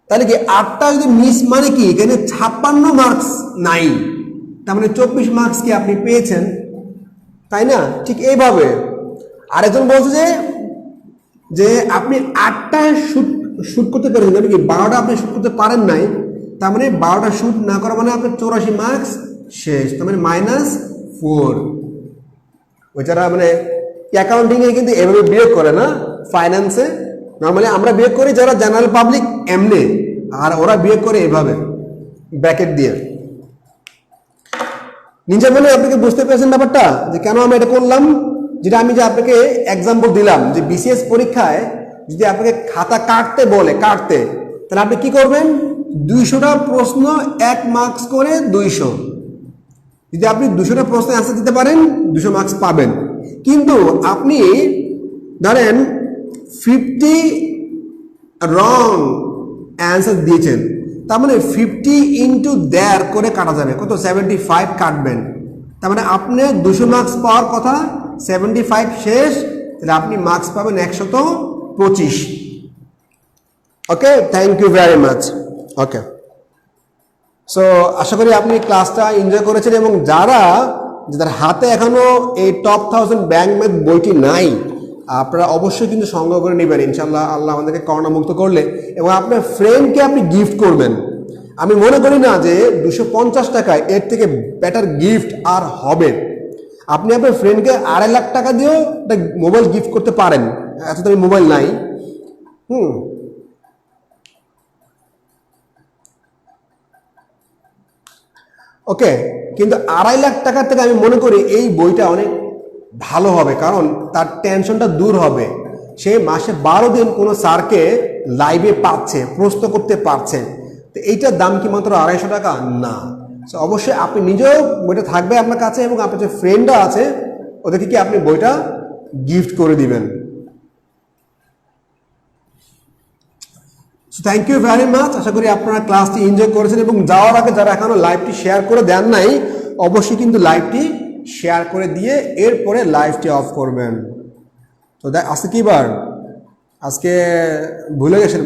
তাহলে কি 8টা যদি মিস মানে কি এখানে 56 মার্কস নাই, তার মানে 24 মার্কস কি আপনি পেয়েছেন, তাই না। ঠিক এইভাবে আরেকজন বলছে যে আপনি 8টা শুট করতে পেরেছেন, মানে কি 12টা আপনি শুট করতে পারেন নাই, তার মানে 12টা শুট না করা মানে আপনার 84 মার্কস শেষ, তার মানে -4। ওই যারা মানে অ্যাকাউন্টিং এ কিন্তু এভাবে বিয়োগ করে না, ফাইন্যান্সে নর্মালি আমরা বিয়োগ করি, যারা জেনারেল পাবলিক এমনি, আর ওরা বিয়োগ করে এভাবে ব্র্যাকেট দিয়ে। নিনজামণি আপনি বুঝতে পেরেছেন ব্যাপারটা যে কেন আমরা এটা করলাম। যেটা আমি যে আপনাকে এক্সাম্পল দিলাম যে বিসিএস পরীক্ষায় যদি আপনাকে খাতা কাটতে বলে, তাহলে আপনি কি করবেন, 200টা প্রশ্ন 1 মার্কস করে 200, যদি আপনি 200টা প্রশ্নের অ্যান্সার দিতে পারেন 200 মার্কস পাবেন। কিন্তু আপনি ধরেন 50 রং অ্যান্সার দিয়েছেন, তার মানে 50 ইন্টু দেড় করে কাটা যাবে, কত 75 কাটবেন, তার মানে আপনি 200 মার্কস পাওয়ার কথা, 75 শেষ, তাহলে আপনি মার্কস পাবেন 125। Okay, thank you very much. Okay, so আশা করি আপনি ক্লাসটা এনজয় করেছেন, এবং যাদের হাতে এখনো এই টপ 1000 ব্যাংক ম্যাথ বইটি নাই, আপনারা অবশ্যই কিন্তু সংগ্রহ করে নেবেন ইনশাল্লাহ, আল্লাহ আমাদেরকে করোনা মুক্ত করলে। এবং আপনার ফ্রেন্ডকে আপনি গিফট করবেন। আমি মনে করি না যে 250 টাকায় এর থেকে বেটার গিফট আর হবে। আপনি আপনার ফ্রেন্ডকে 2.5 লাখ টাকা দিয়েও একটা মোবাইল গিফট করতে পারেন, এত দামি মোবাইল নাই। ওকে, কিন্তু 2.5 লাখ টাকার থেকে আমি মনে করি এই বইটা অনেক ভালো হবে, কারণ তার টেনশনটা দূর হবে। সে মাসে 12 দিন কোনো স্যারকে লাইভে পাচ্ছে, প্রশ্ন করতে পারছে, তো এইটার দাম কি মাত্র 250 টাকা না। সো অবশ্যই আপনি নিজেও বইটা থাকবে আপনার কাছে, এবং আপনার যে ফ্রেন্ডরা আছে ওদেরকে কি আপনি বইটা গিফট করে দিবেন। So thank you very much. আশা করি আপনারা ক্লাসটি এনজয় করেছেন, এবং যাওয়ার আগে যারা এখনো লাইভটি শেয়ার করে দেন নাই, অবশ্যই কিন্তু লাইভটি শেয়ার করে দিয়ে এরপরে লাইভটি অফ করবেন। তো আজকে কি বার, আজকে ভুলে গেছেন,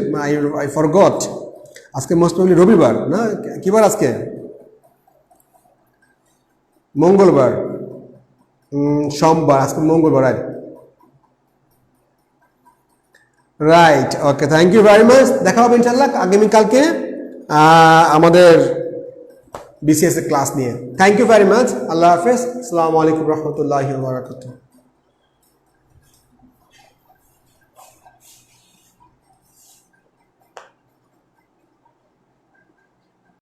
আই ফরগট, আজকে মোস্ট প্রবলি রবিবার না, কি বার আজকে, মঙ্গলবার, সোমবার, আজকে মঙ্গলবার। Right, okay, thank you very much. দেখা হবে ইনশাল্লাহ আগামীকালকে আমাদের বিসিএস এর ক্লাস নিয়ে। থ্যাংক ইউ ভেরি মাচ, আল্লাহ হাফেজ, আসসালামু আলাইকুম রহমতুল্লাহি ওয়া বারাকাতুহু।